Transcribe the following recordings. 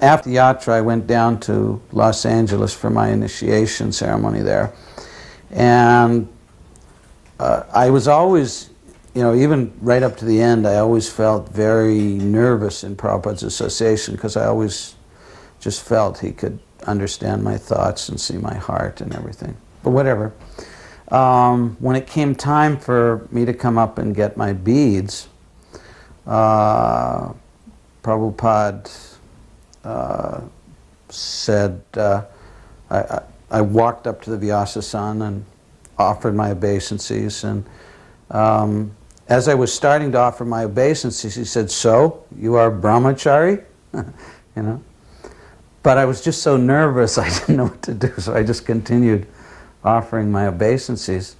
after the yatra, I went down to Los Angeles for my initiation ceremony there. And I was always, even right up to the end, I always felt very nervous in Prabhupada's association because I always just felt he could understand my thoughts and see my heart and everything. But whatever. When it came time for me to come up and get my beads, Prabhupada said, I walked up to the Vyasa-san and offered my obeisances, and as I was starting to offer my obeisances, he said, "So, you are brahmachari?" But I was just so nervous, I didn't know what to do, so I just continued offering my obeisances.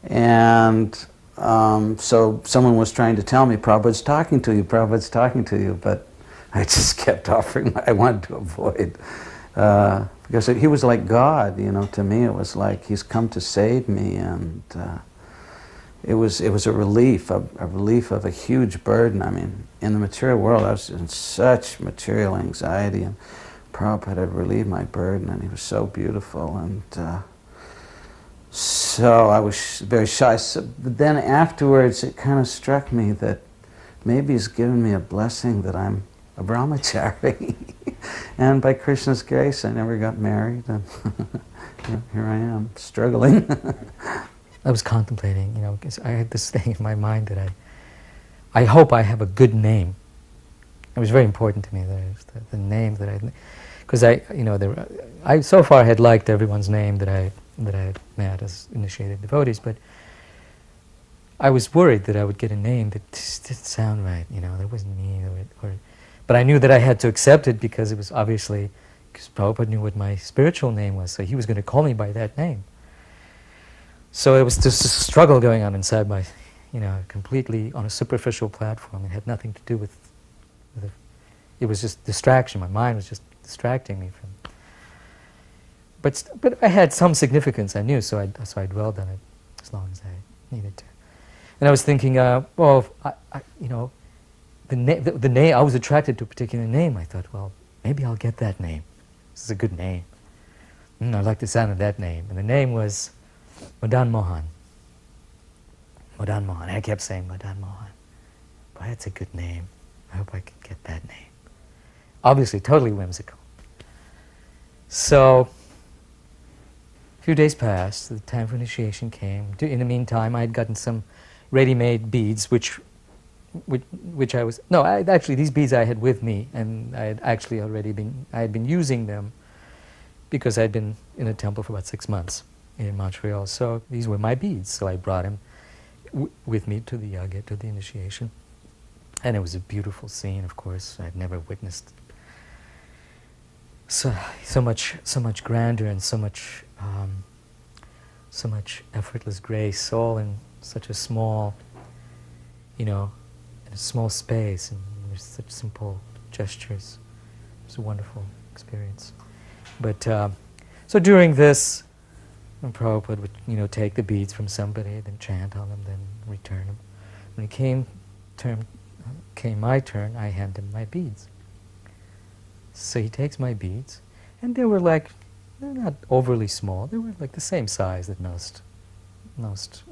And so someone was trying to tell me, Prabhupada's talking to you, Prabhupada's talking to you, but I just kept offering. I wanted to avoid. Because he was like God, to me it was like he's come to save me, and it was a relief of a huge burden. I mean, in the material world I was in such material anxiety, and Prabhupada had relieved my burden, and he was so beautiful, and so I was very shy. But then afterwards it kind of struck me that maybe he's given me a blessing that I'm a brahmachari. And by Krishna's grace, I never got married, and here I am, struggling. I was contemplating, because I had this thing in my mind that I hope I have a good name. It was very important to me, the name that because I so far had liked everyone's name that I had met as initiated devotees, but I was worried that I would get a name that just didn't sound right, that wasn't me, but I knew that I had to accept it because it was obviously, because Prabhupada knew what my spiritual name was, so he was going to call me by that name. So it was just a struggle going on inside my, completely on a superficial platform. It had nothing to do with it was just distraction. My mind was just distracting me from. But I had some significance, I knew, so I dwelled on it as long as I needed to. And I was thinking, the name, I was attracted to a particular name. I thought, well, maybe I'll get that name. This is a good name. I like the sound of that name. And the name was Madan Mohan. Madan Mohan. And I kept saying Madan Mohan. Boy, that's a good name. I hope I can get that name. Obviously, totally whimsical. So, a few days passed, the time for initiation came. In the meantime, I had gotten some ready-made beads, which I was... No, actually, these beads I had with me, and I had actually I had been using them because I had been in a temple for about 6 months in Montreal. So these were my beads, so I brought them with me to the yagya, to the initiation. And it was a beautiful scene, of course. I had never witnessed so much grandeur and so much effortless grace, all in such a small, in a small space, and there's such simple gestures. It was a wonderful experience. But so during this, when Prabhupada would take the beads from somebody, then chant on them, then return them. When it came my turn, I hand him my beads. So he takes my beads, and they're not overly small. They were like the same size that most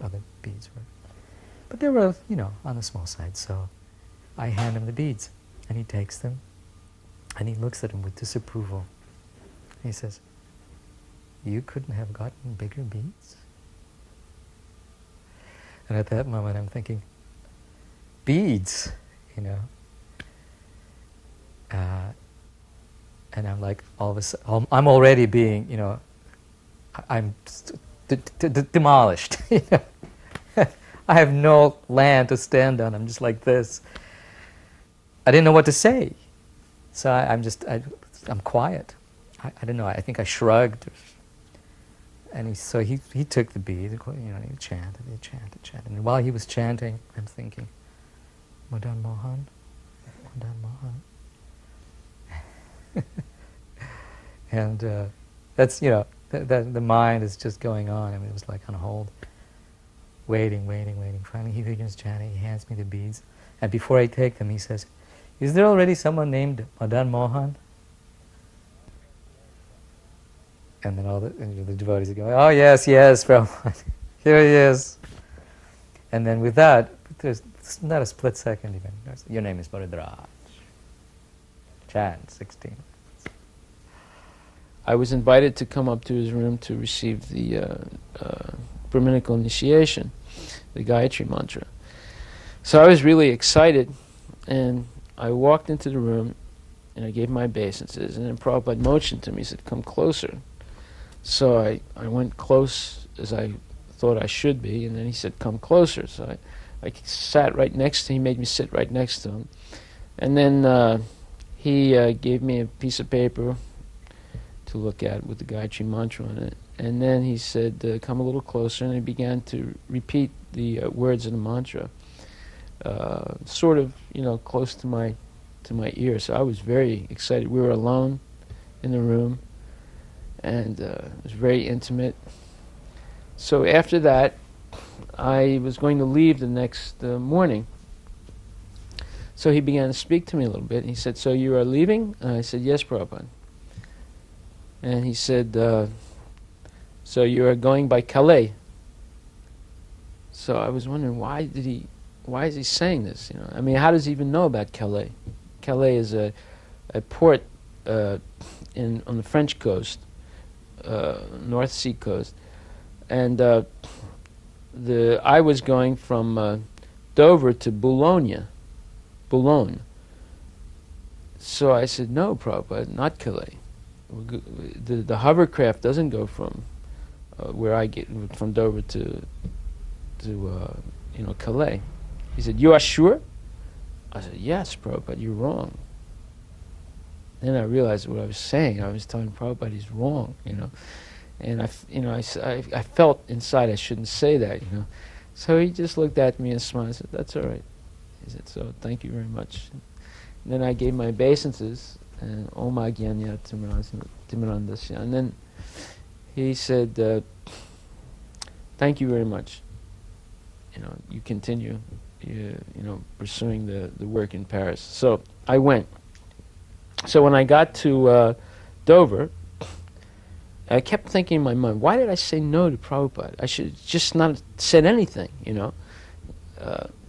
other beads were. But they were, on the small side. So I hand him the beads, and he takes them, and he looks at them with disapproval. He says, "You couldn't have gotten bigger beads?" And at that moment I'm thinking, beads, and I'm like, all of a sudden, I'm already being, I'm demolished. I have no land to stand on. I'm just like this. I didn't know what to say, so I'm quiet. I don't know. I think I shrugged, and he took the bead. He chanted, and while he was chanting, I'm thinking, Madan Mohan, Madan Mohan. And that's, the mind is just going on. I mean, it was like on hold, waiting. Finally, he begins chanting. He hands me the beads, and before I take them, he says, "Is there already someone named Madan Mohan?" And then the devotees are going, oh yes, yes, Prabhupada, here he is. And then with that, there's not a split second even. Your name is Bharadraj. Chant, 16. I was invited to come up to his room to receive the Brahminical initiation, the Gayatri mantra. So I was really excited, and I walked into the room, and I gave my obeisances, and then Prabhupada motioned to me, he said, come closer. So I went close as I thought I should be, and then he said, come closer. So I sat right next to him, he made me sit right next to him. And then he gave me a piece of paper to look at with the Gayatri mantra on it. And then he said, come a little closer, and he began to repeat the words of the mantra, sort of, close to my ear. So I was very excited. We were alone in the room, and it was very intimate. So after that, I was going to leave the next morning. So he began to speak to me a little bit. He said, so you are leaving? And I said, yes, Prabhupada. And he said, so you are going by Calais? So I was wondering, why is he saying this? I mean, how does he even know about Calais? Calais is a port on the French coast, North Sea coast, and I was going from Dover to Boulogne. So I said, no, Prabhupada, not Calais. The hovercraft doesn't go from where I get from Dover to Calais. He said, you are sure? I said, yes, Prabhupada, you're wrong. Then I realized what I was saying. I was telling Prabhupada he's wrong, And I felt inside I shouldn't say that, So he just looked at me and smiled and said, that's all right. He said, so thank you very much. And then I gave my obeisances, and Om Agyanya Timirandasya. And then he said, thank you very much. You continue, pursuing the work in Paris. So I went. So when I got to Dover, I kept thinking in my mind, why did I say no to Prabhupada? I should just not have said anything,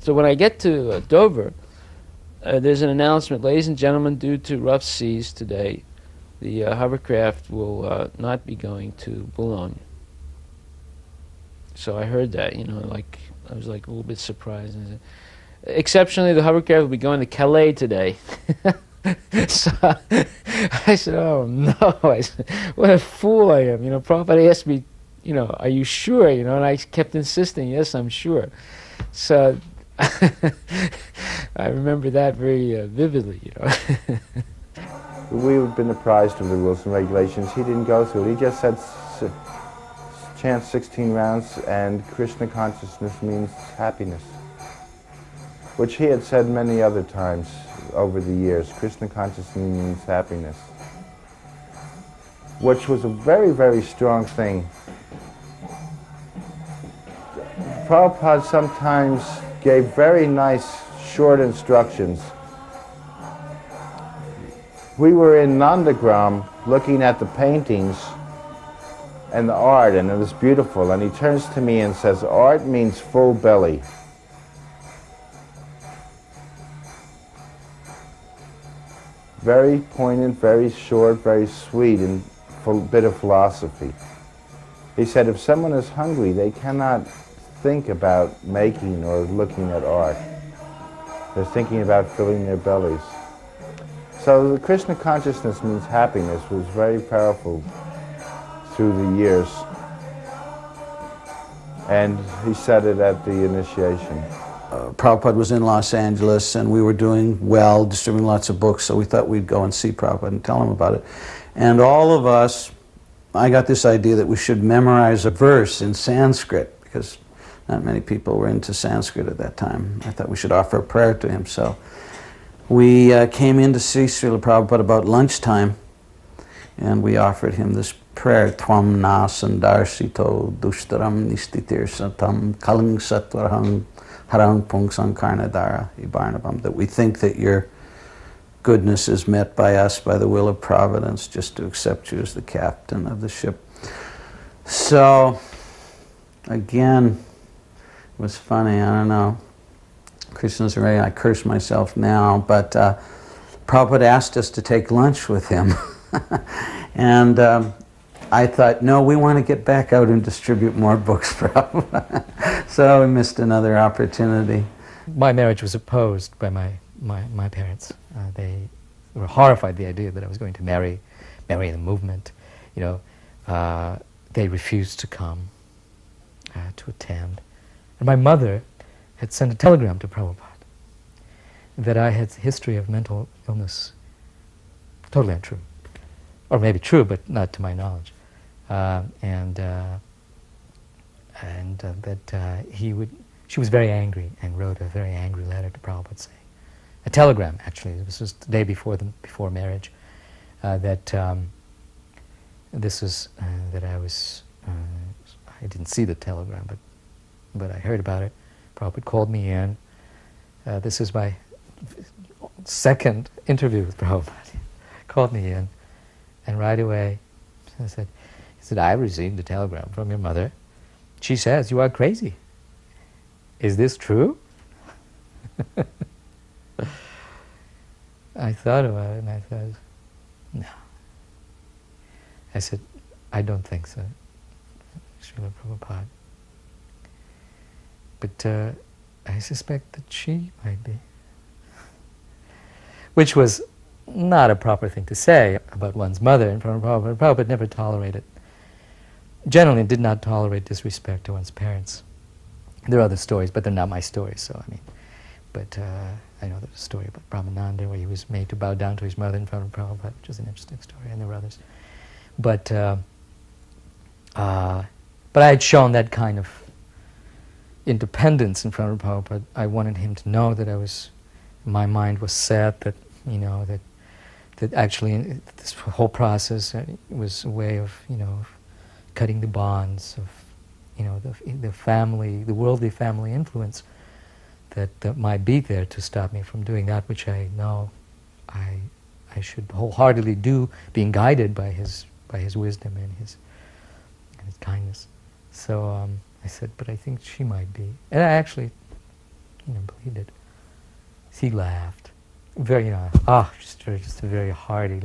So when I get to Dover, there's an announcement, ladies and gentlemen, due to rough seas today, the hovercraft will not be going to Boulogne. So I heard that, I was like a little bit surprised. And I said, exceptionally, the hovercraft will be going to Calais today. So I said, oh no, I said, what a fool I am. Prabhupada asked me, are you sure? And I kept insisting, yes, I'm sure. So I remember that very vividly, We've been apprised of the rules and regulations. He didn't go through it. He just said, chant 16 rounds, and Krishna consciousness means happiness, which he had said many other times over the years. Krishna consciousness means happiness, which was a very, very strong thing. Prabhupada sometimes gave very nice, short instructions. We were in Nandagram looking at the paintings and the art, and it was beautiful. And he turns to me and says, art means full belly. Very poignant, very short, very sweet, and full bit of philosophy. He said, if someone is hungry, they cannot think about making or looking at art. They're thinking about filling their bellies. So the Krishna consciousness means happiness was very powerful through the years. And he said it at the initiation. Prabhupada was in Los Angeles, and we were doing well, distributing lots of books, so we thought we'd go and see Prabhupada and tell him about it. And all of us, I got this idea that we should memorize a verse in Sanskrit, because not many people were into Sanskrit at that time. I thought we should offer a prayer to him. So we came in to see Šrílu Prabhupáda about lunchtime, and we offered him this prayer, Tvam na sandarsito dushtaram nistitir satam kaling satvarhang harang pung sankarnadara ibarnabam, that we think that you're goodness is met by us by the will of Providence, just to accept you as the captain of the ship. So, again, it was funny, I don't know. Krishna's right, I curse myself now, but Prabhupada asked us to take lunch with him. And I thought, no, we want to get back out and distribute more books, Prabhupada. So we missed another opportunity. My marriage was opposed by my parents. They were horrified at the idea that I was going to marry the movement. You know, they refused to come to attend. And my mother had sent a telegram to Prabhupada that I had a history of mental illness. Totally untrue. Or maybe true, but not to my knowledge. And that she was very angry and wrote a very angry letter to Prabhupada saying, a telegram actually, this was the day before marriage, that this was, that I didn't see the telegram, but I heard about it. Prabhupada called me in. This is my second interview with Prabhupada. Called me in, and right away he said, I received a telegram from your mother. She says you are crazy. Is this true? I thought about it and I thought, no. I said, I don't think so, Šríla Prabhupáda. But I suspect that she might be. Which was not a proper thing to say about one's mother in front of Prabhupada. Prabhupada never tolerated, generally did not tolerate disrespect to one's parents. There are other stories, but they're not my stories, so I mean, but I know there's a story about Brahmananda where he was made to bow down to his mother in front of Prabhupada, which is an interesting story, and there were others. But I had shown that kind of independence in front of Prabhupada. I wanted him to know that my mind was set, that, you know, that actually this whole process was a way of, you know, cutting the bonds of, you know, the family, the worldly family influence that might be there to stop me from doing that which I know I should wholeheartedly do, being guided by his wisdom and his kindness. So I said, but I think she might be, and I actually, you know, believed it. He laughed, very, you know, just a very hearty,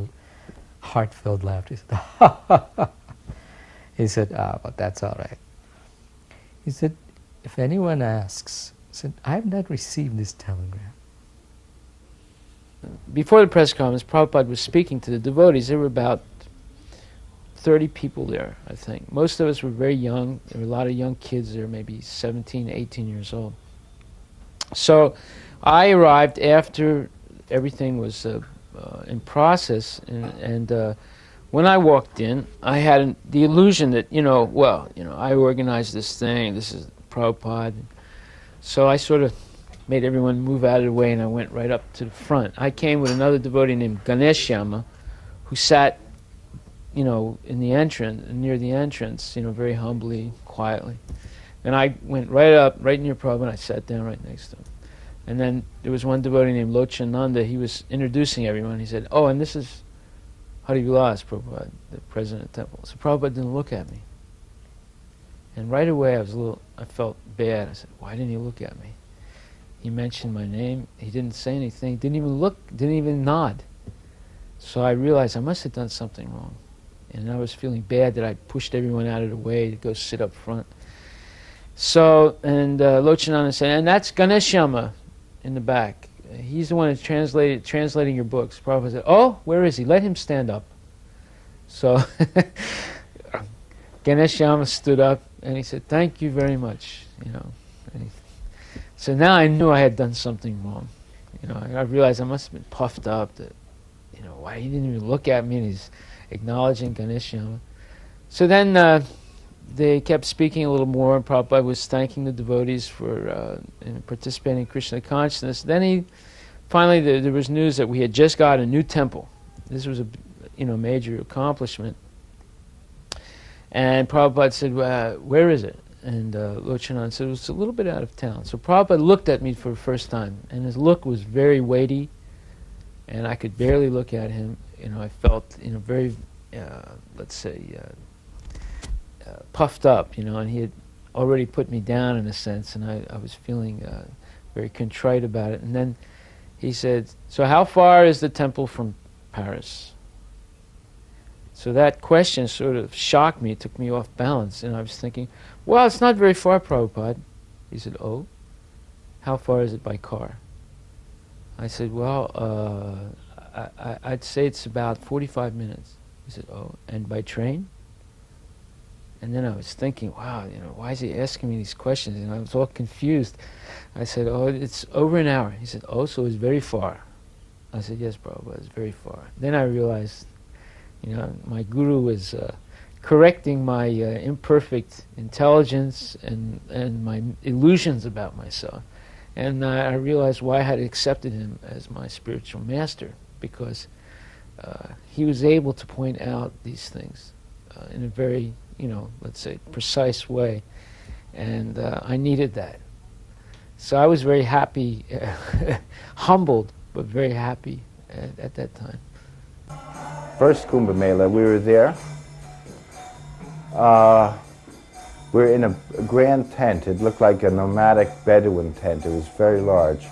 heart-filled laugh. He said, ha ha ha. He said, well, that's all right. He said, if anyone asks, he said, I have not received this telegram. Before the press conference, Prabhupada was speaking to the devotees. There were about 30 people there, I think. Most of us were very young. There were a lot of young kids there, maybe 17, 18 years old. So I arrived after everything was in process, and when I walked in, I had the illusion that, I organized this thing, this is Prabhupada. So I sort of made everyone move out of the way, and I went right up to the front. I came with another devotee named Ganeshyama, who sat, in the entrance, near the entrance, very humbly, quietly. And I went right up, right near Prabhupada, and I sat down right next to him. And then there was one devotee named Lochananda. He was introducing everyone. He said, and this is Hari Vilas Prabhupada, the president of the temple. So Prabhupada didn't look at me. And right away I felt bad. I said, why didn't he look at me? He mentioned my name. He didn't say anything. Didn't even look, didn't even nod. So I realized I must have done something wrong. And I was feeling bad that I pushed everyone out of the way to go sit up front. So, and Lochananda said, and that's Ganeshyama in the back. He's the one who's translating your books. Prabhupada said, where is he? Let him stand up. So Ganeshyama stood up and he said, thank you very much. So now I knew I had done something wrong. I realized I must have been puffed up that, why he didn't even look at me, and he's acknowledging Ganeshyama. So then they kept speaking a little more, and Prabhupada was thanking the devotees for participating in Krishna consciousness. Then finally there was news that we had just got a new temple. This was a major accomplishment. And Prabhupada said, where is it? And Lochananda said, it was a little bit out of town. So Prabhupada looked at me for the first time, and his look was very weighty, and I could barely look at him. I felt, very, let's say, puffed up, and he had already put me down in a sense, and I was feeling very contrite about it. And then he said, "So how far is the temple from Paris?" So that question sort of shocked me, it took me off balance, and I was thinking, well, it's not very far, Prabhupada. He said, "Oh, how far is it by car?" I said, "Well, I'd say it's about 45 minutes. He said, "Oh, and by train?" And then I was thinking, wow, why is he asking me these questions? And I was all confused. I said, "Oh, it's over an hour." He said, "Oh, so it's very far." I said, "Yes, Prabhupada, it's very far." Then I realized, my guru was correcting my imperfect intelligence and my illusions about myself. And I realized why I had accepted him as my spiritual master, because he was able to point out these things in a very, let's say, precise way. And I needed that. So I was very happy, humbled, but very happy at that time. First Kumbh Mela, we were there. We were in a grand tent. It looked like a nomadic Bedouin tent. It was very large.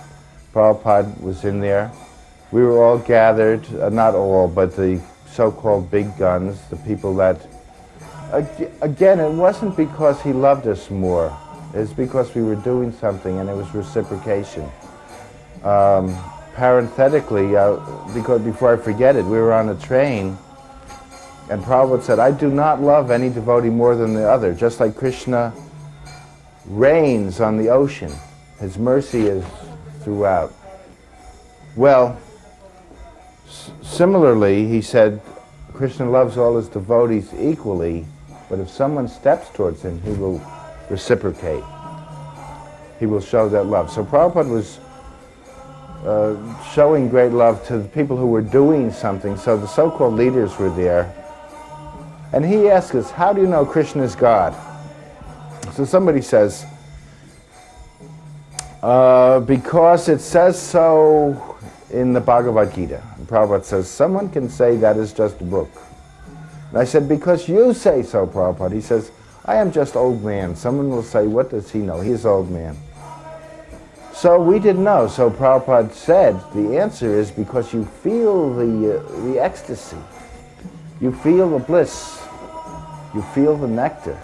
Prabhupada was in there. We were all gathered, not all, but the so-called big guns, the people that... Again, it wasn't because he loved us more. It was because we were doing something, and it was reciprocation. Parenthetically, because before I forget it, we were on a train, and Prabhupada said, "I do not love any devotee more than the other, just like Krishna reigns on the ocean. His mercy is throughout." Well, similarly, he said, Krishna loves all his devotees equally, but if someone steps towards him, he will reciprocate. He will show that love. So Prabhupada was showing great love to the people who were doing something. So the so-called leaders were there. And he asked us, "How do you know Krishna is God?" So somebody says, "Because it says so in the Bhagavad Gita." And Prabhupada says, "Someone can say that is just a book." And I said, "Because you say so, Prabhupada." He says, "I am just old man." Someone will say, "What does he know? He is old man." So we didn't know. So Prabhupada said, the answer is because you feel the ecstasy. You feel the bliss. You feel the nectar.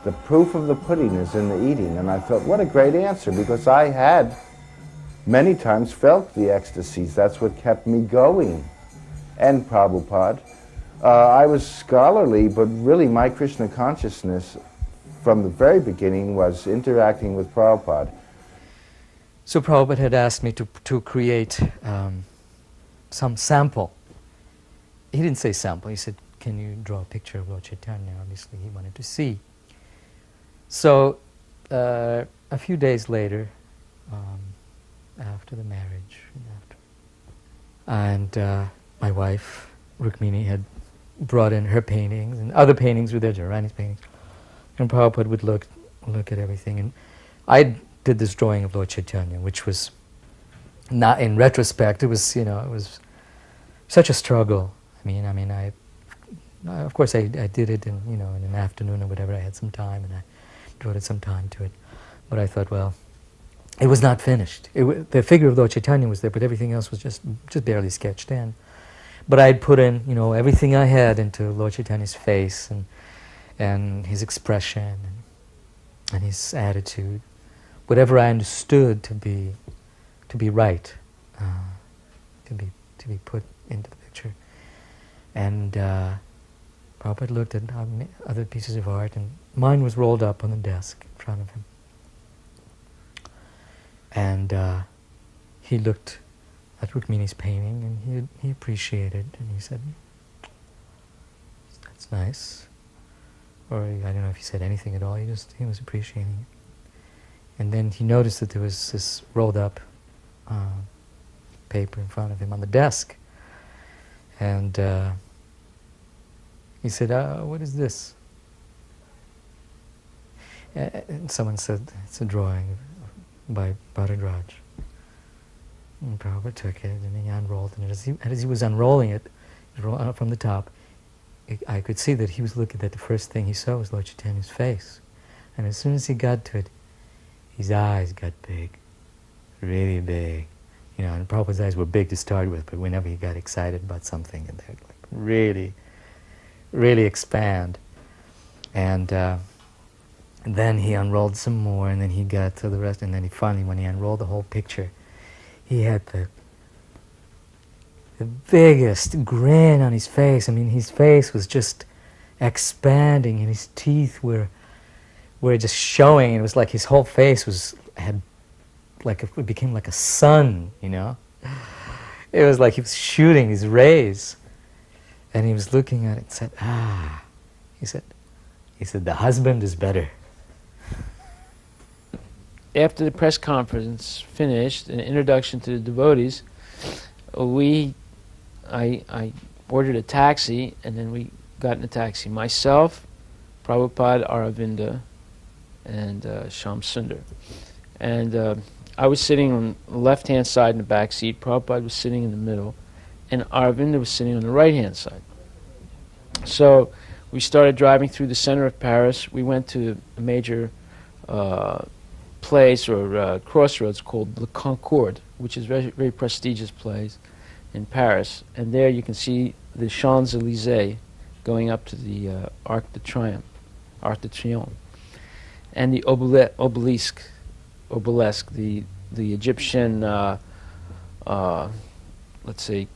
The proof of the pudding is in the eating. And I thought, what a great answer, because I had many times felt the ecstasies. That's what kept me going. And Prabhupada. I was scholarly, but really my Krishna consciousness from the very beginning was interacting with Prabhupada. So Prabhupada had asked me to create some sample. He didn't say sample, he said, "Can you draw a picture of Lord Chaitanya?" Obviously he wanted to see. So a few days later, after the marriage, and my wife, Rukmini, had brought in her paintings, and other paintings were there, Jarani's paintings, and Prabhupada would look at everything. And I did this drawing of Lord Chaitanya, which was not, in retrospect, it was, it was such a struggle. I of course I did it in, in an afternoon or whatever. I had some time and I devoted some time to it. But I thought, well, it was not finished. The figure of Lord Chaitanya was there, but everything else was just barely sketched in. But I'd put in, everything I had into Lord Chaitanya's face and his expression and his attitude, whatever I understood to be right, to be put into the picture. And Prabhupada looked at other pieces of art, and mine was rolled up on the desk in front of him. And he looked at Rukmini's painting, and he appreciated, and he said, "That's nice." Or I don't know if he said anything at all, he was appreciating it. And then he noticed that there was this rolled up paper in front of him on the desk. And he said, "What is this?" And someone said, "It's a drawing by Bharadraj." And Prabhupada took it and he unrolled it. And as he was unrolling it from the top, I could see that he was looking at the first thing he saw was Lord Chaitanya's face. And as soon as he got to it, his eyes got big, really big. You know, and Prabhupada's eyes were big to start with, but whenever he got excited about something, and they'd like really, really expand. And then he unrolled some more, and then he got to the rest, and then he finally, when he unrolled the whole picture, he had the biggest grin on his face. I mean, his face was just expanding, and his teeth were just showing. It was like his whole face it became like a sun, you know. It was like he was shooting these rays, and he was looking at it and said, "Ah," he said, "the husband is better." After the press conference finished, an introduction to the devotees, I ordered a taxi, and then we got in a taxi. Myself, Prabhupada, Aravinda, and Shyam Sundar. And I was sitting on the left-hand side in the back seat, Prabhupada was sitting in the middle, and Aravinda was sitting on the right-hand side. So we started driving through the center of Paris. We went to a major place or crossroads called Le Concorde, which is a very, very prestigious place in Paris. And there you can see the Champs-Élysées going up to the Arc de Triomphe, and the obelisk, the Egyptian, let's say,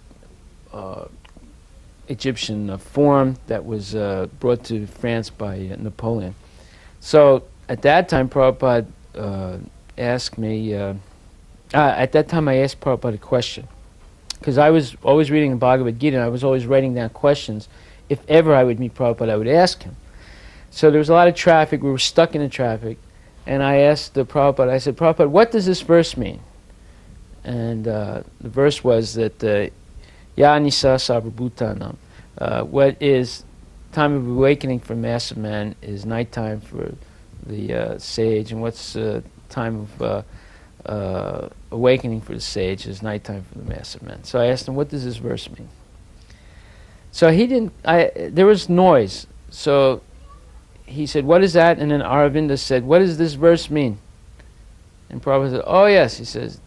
Egyptian form that was brought to France by Napoleon. So at that time, Prabhupada asked me, at that time I asked Prabhupada a question, because I was always reading the Bhagavad Gita, and I was always writing down questions. If ever I would meet Prabhupada, I would ask him. So there was a lot of traffic, we were stuck in the traffic, and I asked Prabhupada, I said, "Prabhupada, what does this verse mean?" And the verse was that, Ya Nisa Sarvabhutanam, what is time of awakening for mass of man is nighttime for the sage, and what's time of awakening for the sage is nighttime for the mass of men. So I asked him, what does this verse mean? So he didn't, there was noise. So he said, what is that? And then Aravinda said, what does this verse mean? And Prabhupada said, oh yes, he says,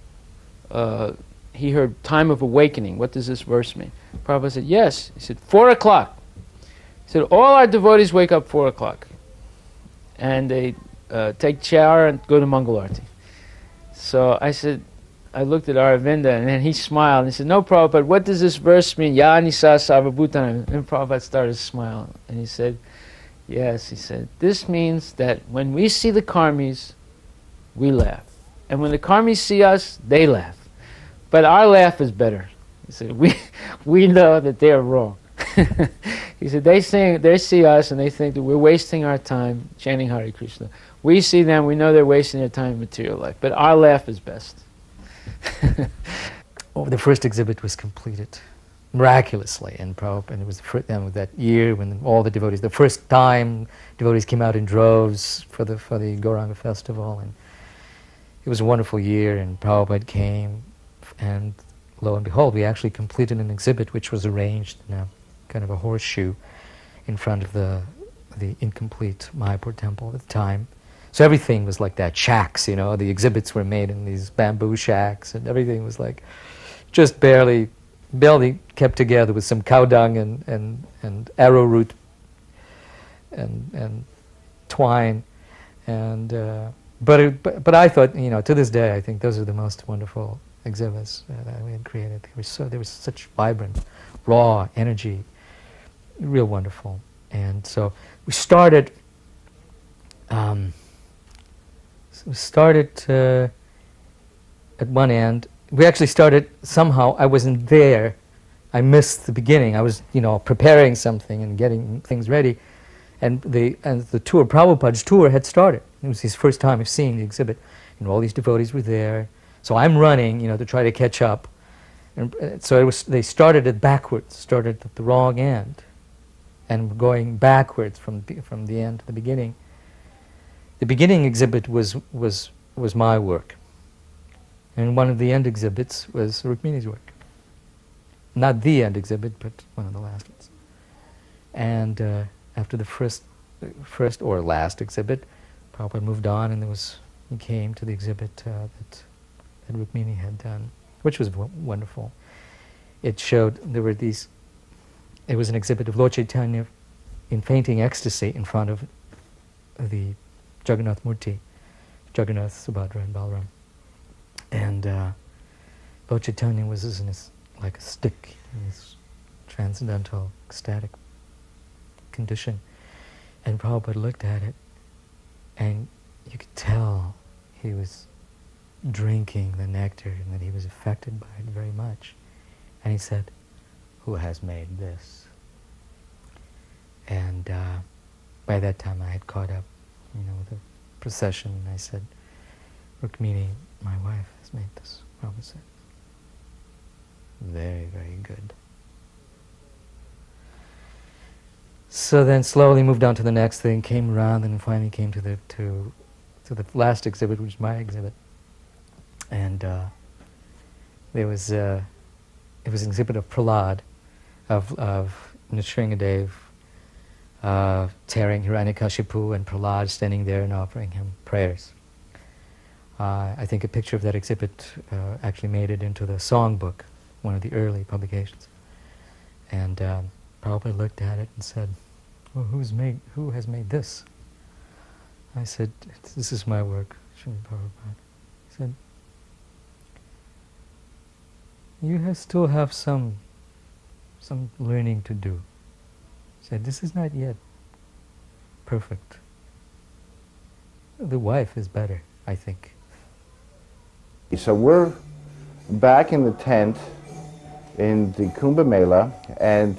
he heard time of awakening. What does this verse mean? Prabhupada said, yes. He said, 4 o'clock. He said, all our devotees wake up 4 o'clock. And they take shower and go to Mangal Arati. So I said, I looked at Aravinda, and then he smiled, and he said, no, Prabhupada, what does this verse mean? Ya Nisa Sarvabhutanam. And Prabhupada started to smile, and he said, yes, he said, this means that when we see the karmis, we laugh. And when the karmis see us, they laugh. But our laugh is better. He said, we know that they are wrong. He said, they see us and they think that we're wasting our time chanting Hare Krishna. We see them, we know they're wasting their time in material life, but our laugh is best. The first exhibit was completed miraculously in Prabhupada, and it was that year when all the devotees, the first time devotees came out in droves for the Gauranga festival, and it was a wonderful year, and Prabhupada came, and lo and behold, we actually completed an exhibit which was arranged in a kind of a horseshoe in front of the incomplete Mayapur temple at the time. So everything was like that, shacks, you know, the exhibits were made in these bamboo shacks, and everything was like just barely kept together with some cow dung and arrowroot and twine, and but I thought, you know, to this day I think those are the most wonderful exhibits that we had created. There was such vibrant, raw energy, real wonderful. And so we started. At one end. We actually started somehow. I wasn't there. I missed the beginning. I was, you know, preparing something and getting things ready, and the tour, Prabhupada's tour, had started. It was his first time of seeing the exhibit, and all these devotees were there. So I'm running, you know, to try to catch up. And so they started it backwards, started at the wrong end, and going backwards from the end to the beginning. The beginning exhibit was my work, And one of the end exhibits was Rukmini's work. Not the end exhibit, but one of the last ones. And after the first or last exhibit, Prabhupada moved on, and he came to the exhibit that Rukmini had done, which was wonderful. It showed it was an exhibit of Lord Chaitanya in fainting ecstasy in front of the Jagannath Murti, Jagannath, Subhadra, and Balaram. And Lord Chaitanya was like a stick in this transcendental, ecstatic condition. And Prabhupada looked at it, and you could tell he was drinking the nectar and that he was affected by it very much. And he said, "Who has made this?" And by that time I had caught up, with the procession, and I said, "Rukmini, my wife, has made this." Prabhupada said, "Very, very good." So then slowly moved on to the next thing, came around, and finally came to the last exhibit, which is my exhibit. And it was an exhibit of Prahlad, of Nrsingadev tearing Hiranyakashipu, and Prahlad standing there and offering him prayers. I think a picture of that exhibit actually made it into the songbook, one of the early publications. And Prabhupada looked at it and said, "Well, who has made this?" I said, "This is my work, Šrila Prabhupada." He said, "You still have some learning to do." He said, "This is not yet perfect. The wife is better, I think." So we're back in the tent in the Kumbh Mela, and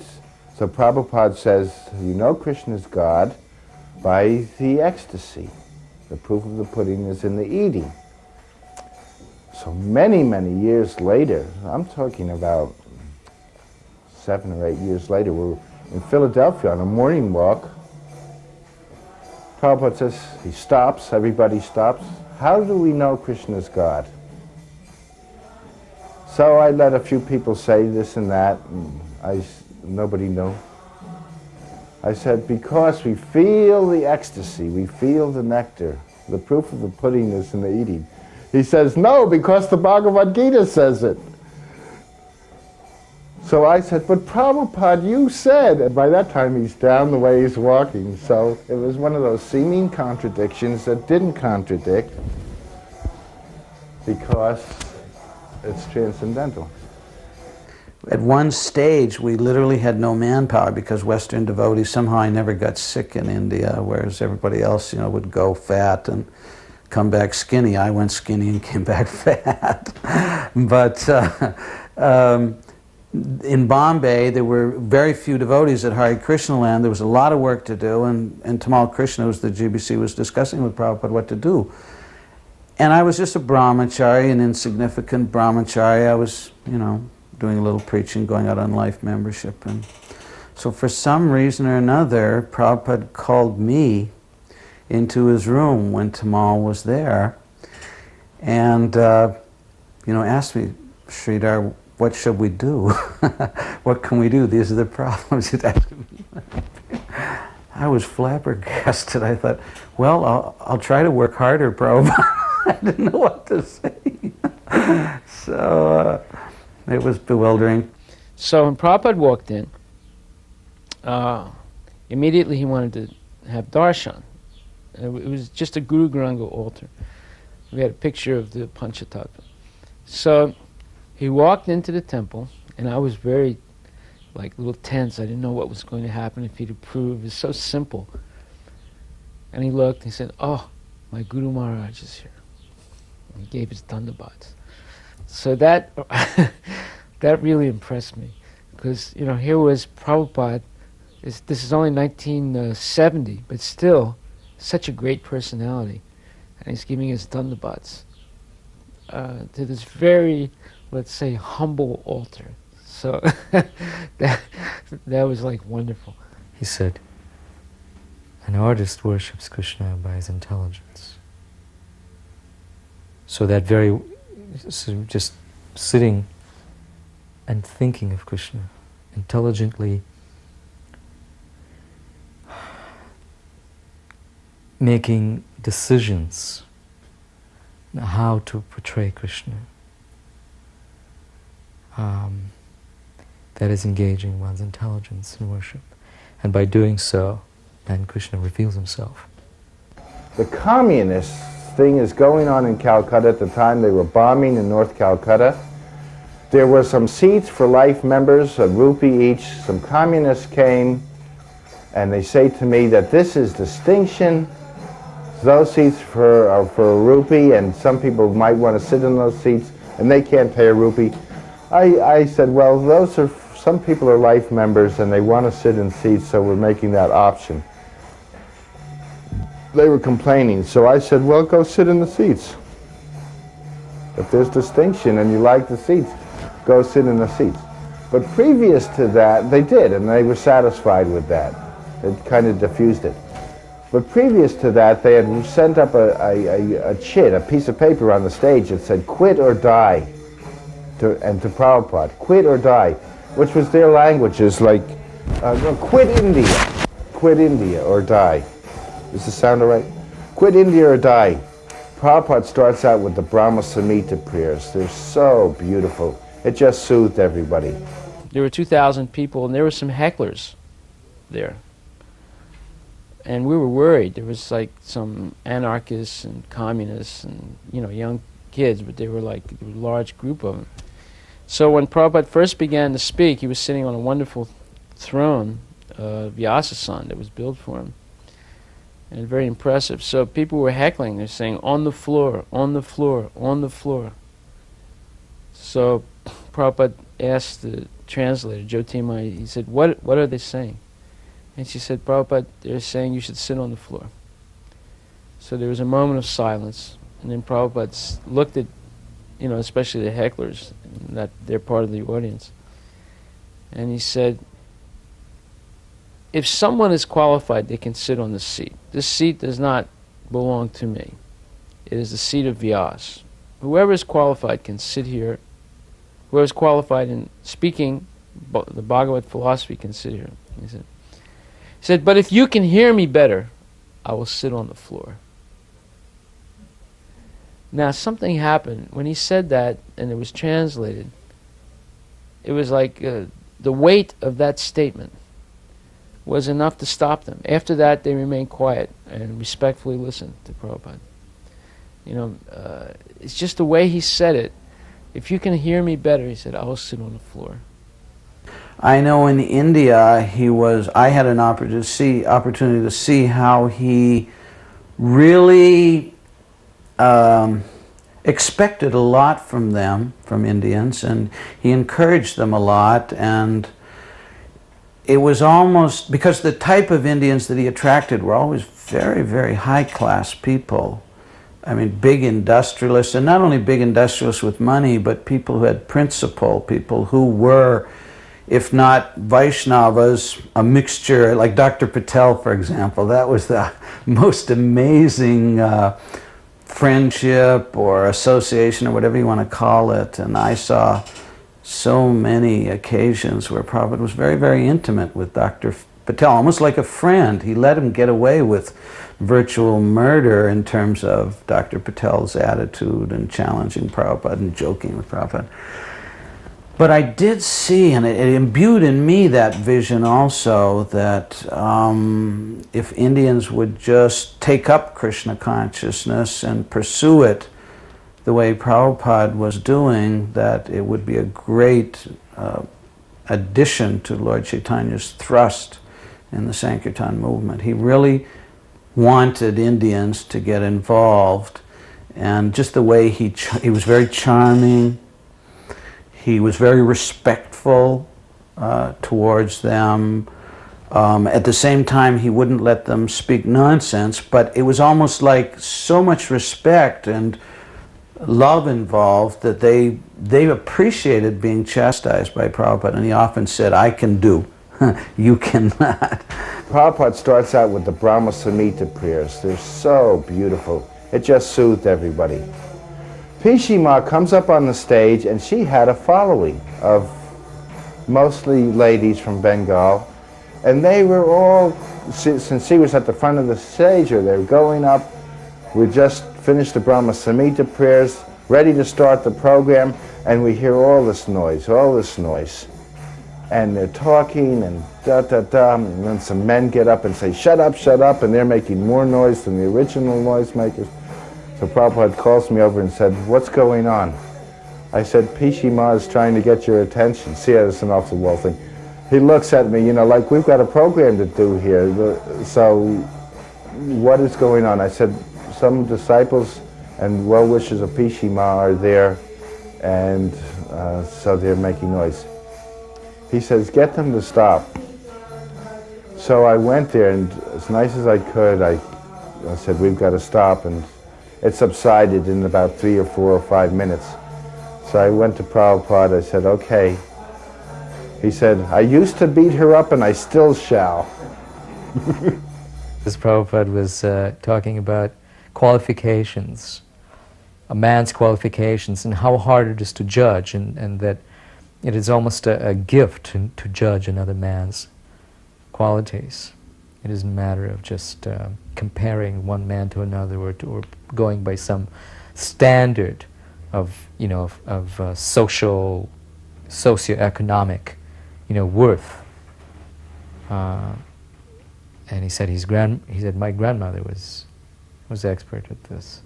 so Prabhupada says, Krishna is God by the ecstasy. The proof of the pudding is in the eating. So many, many years later, I'm talking about 7 or 8 years later, we're in Philadelphia on a morning walk. Prabhupada says, he stops, everybody stops. How do we know Krishna is God? So I let a few people say this and that, and nobody knew. I said, because we feel the ecstasy, we feel the nectar. The proof of the pudding is in the eating. He says, no, because the Bhagavad Gita says it. So I said, but Prabhupada, you said, and by that time he's down the way he's walking. So it was one of those seeming contradictions that didn't contradict because it's transcendental. At one stage, we literally had no manpower because Western devotees, somehow I never got sick in India, whereas everybody else, would go fat and come back skinny. I went skinny and came back fat. But in Bombay, there were very few devotees at Hare Krishna land. There was a lot of work to do, and Tamal Krishna, the GBC, was discussing with Prabhupada what to do. And I was just a brahmachari, an insignificant brahmachari. I was, doing a little preaching, going out on life membership. And so for some reason or another, Prabhupada called me into his room when Tamal was there and, asked me, Sridhar, what should we do? What can we do? These are the problems. He'd ask me. I was flabbergasted. I thought, well, I'll try to work harder, Prabhupada. I didn't know what to say. So it was bewildering. So when Prabhupada walked in, immediately he wanted to have darshan. It was just a Guru Garanga altar. We had a picture of the Panchatattva. So he walked into the temple, and I was very, a little tense. I didn't know what was going to happen, if he'd approve. It was so simple. And he looked, and he said, "Oh, my Guru Maharaj is here." And he gave his dandabats. So that that really impressed me, because here was Prabhupada. This is only 1970, but still such a great personality, and he's giving his dandabats to this very, let's say, humble altar. So that was wonderful. He said, "An artist worships Krishna by his intelligence." So that very, So just sitting and thinking of Krishna, intelligently making decisions how to portray Krishna. That is engaging one's intelligence in worship. And by doing so, then Krishna reveals himself. The communist thing is going on in Calcutta at the time. They were bombing in North Calcutta. There were some seats for life members, a rupee each. Some communists came and they say to me that this is distinction. Those seats are for a rupee, and some people might want to sit in those seats and they can't pay a rupee. I said, well, some people are life members and they want to sit in seats, so we're making that option. They were complaining, so I said, well, go sit in the seats. If there's distinction and you like the seats, go sit in the seats. But previous to that, they did, and they were satisfied with that. It kind of diffused it. But previous to that, they had sent up a chit, a piece of paper on the stage that said, quit or die, to Prabhupada, quit or die, which was their languages, like, quit India or die. Does this sound all right? Quit India or die. Prabhupada starts out with the Brahma Samhita prayers. They're so beautiful. It just soothed everybody. There were 2,000 people, and there were some hecklers there. And we were worried. There was like some anarchists and communists and, young kids, but they were like a large group of them. So when Prabhupada first began to speak, he was sitting on a wonderful throne, Vyasa-san, that was built for him. And very impressive. So people were heckling. They're saying, on the floor, on the floor, on the floor. So Prabhupada asked the translator, Jyotirmaya, he said, what are they saying? And she said, Prabhupada, they're saying you should sit on the floor. So there was a moment of silence. And then Prabhupada looked at, especially the hecklers, that they're part of the audience. And he said, if someone is qualified, they can sit on this seat. This seat does not belong to me. It is the seat of Vyas. Whoever is qualified can sit here. Whoever is qualified in speaking the Bhagavad philosophy can sit here. He said, but if you can hear me better, I will sit on the floor. Now something happened. When he said that, and it was translated, it was like the weight of that statement was enough to stop them. After that, they remained quiet and respectfully listened to Prabhupada. It's just the way he said it. If you can hear me better, he said, I will sit on the floor. I know in India, I had an opportunity to see how he really expected a lot from them, from Indians, and he encouraged them a lot, and it was almost, because the type of Indians that he attracted were always very, very high-class people. I mean, big industrialists, and not only big industrialists with money, but people who had principle, people who were, if not Vaishnavas, a mixture, like Dr. Patel, for example. That was the most amazing friendship or association or whatever you want to call it. And I saw so many occasions where Prabhupada was very, very intimate with Dr. Patel, almost like a friend. He let him get away with virtual murder in terms of Dr. Patel's attitude and challenging Prabhupada and joking with Prabhupada. But I did see, and it imbued in me that vision also, that if Indians would just take up Krishna consciousness and pursue it the way Prabhupada was doing, that it would be a great addition to Lord Chaitanya's thrust in the Sankirtan movement. He really wanted Indians to get involved, and just the way he was very charming, he was very respectful towards them. At the same time, he wouldn't let them speak nonsense, but it was almost like so much respect and love involved that they appreciated being chastised by Prabhupada, and he often said, I can do, you cannot. Prabhupada starts out with the Brahma Samhita prayers. They're so beautiful. It just soothed everybody. Pishima comes up on the stage, and she had a following of mostly ladies from Bengal, and they were all, since she was at the front of the stage, or they were going up, we just finished the Brahma Samhita prayers, ready to start the program, and we hear all this noise. And they're talking and da-da-da, and then some men get up and say, shut up, and they're making more noise than the original noisemakers. So Prabhupada calls me over and said, what's going on? I said, Pishima is trying to get your attention. See, it's an off-the-wall thing. He looks at me, like we've got a program to do here, so what is going on? I said, some disciples and well-wishers of Pishima are there, and so they're making noise. He says, get them to stop. So I went there, and as nice as I could, I said, we've got to stop, and it subsided in about 3 or 4 or 5 minutes. So I went to Prabhupada, I said, okay. He said, I used to beat her up and I still shall. This Prabhupada was talking about qualifications, a man's qualifications, and how hard it is to judge, and that it is almost a gift to judge another man's qualities. It isn't a matter of just comparing one man to another, or going by some standard of socioeconomic worth. And he said my grandmother was expert at this.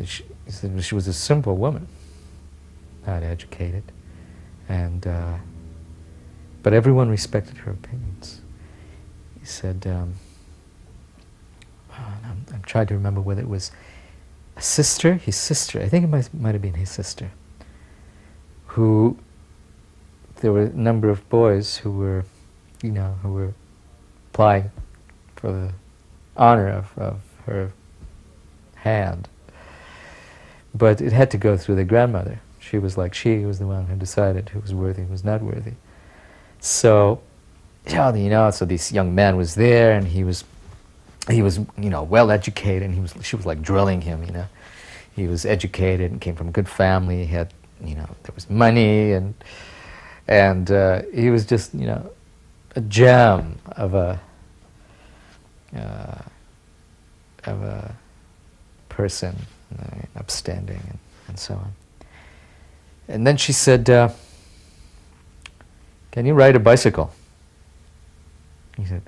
He said she was a simple woman, not educated, and but everyone respected her opinions. He said, I'm trying to remember whether it was his sister, I think it might have been his sister, who, there were a number of boys who were applying for the honor of her hand. But it had to go through the grandmother. She was the one who decided who was worthy and who was not worthy. So, so this young man was there, and he was well educated, and she was like drilling him, He was educated and came from a good family. He had, there was money, and he was just, a gem of a person, upstanding, and so on. And then she said, can you ride a bicycle? He said,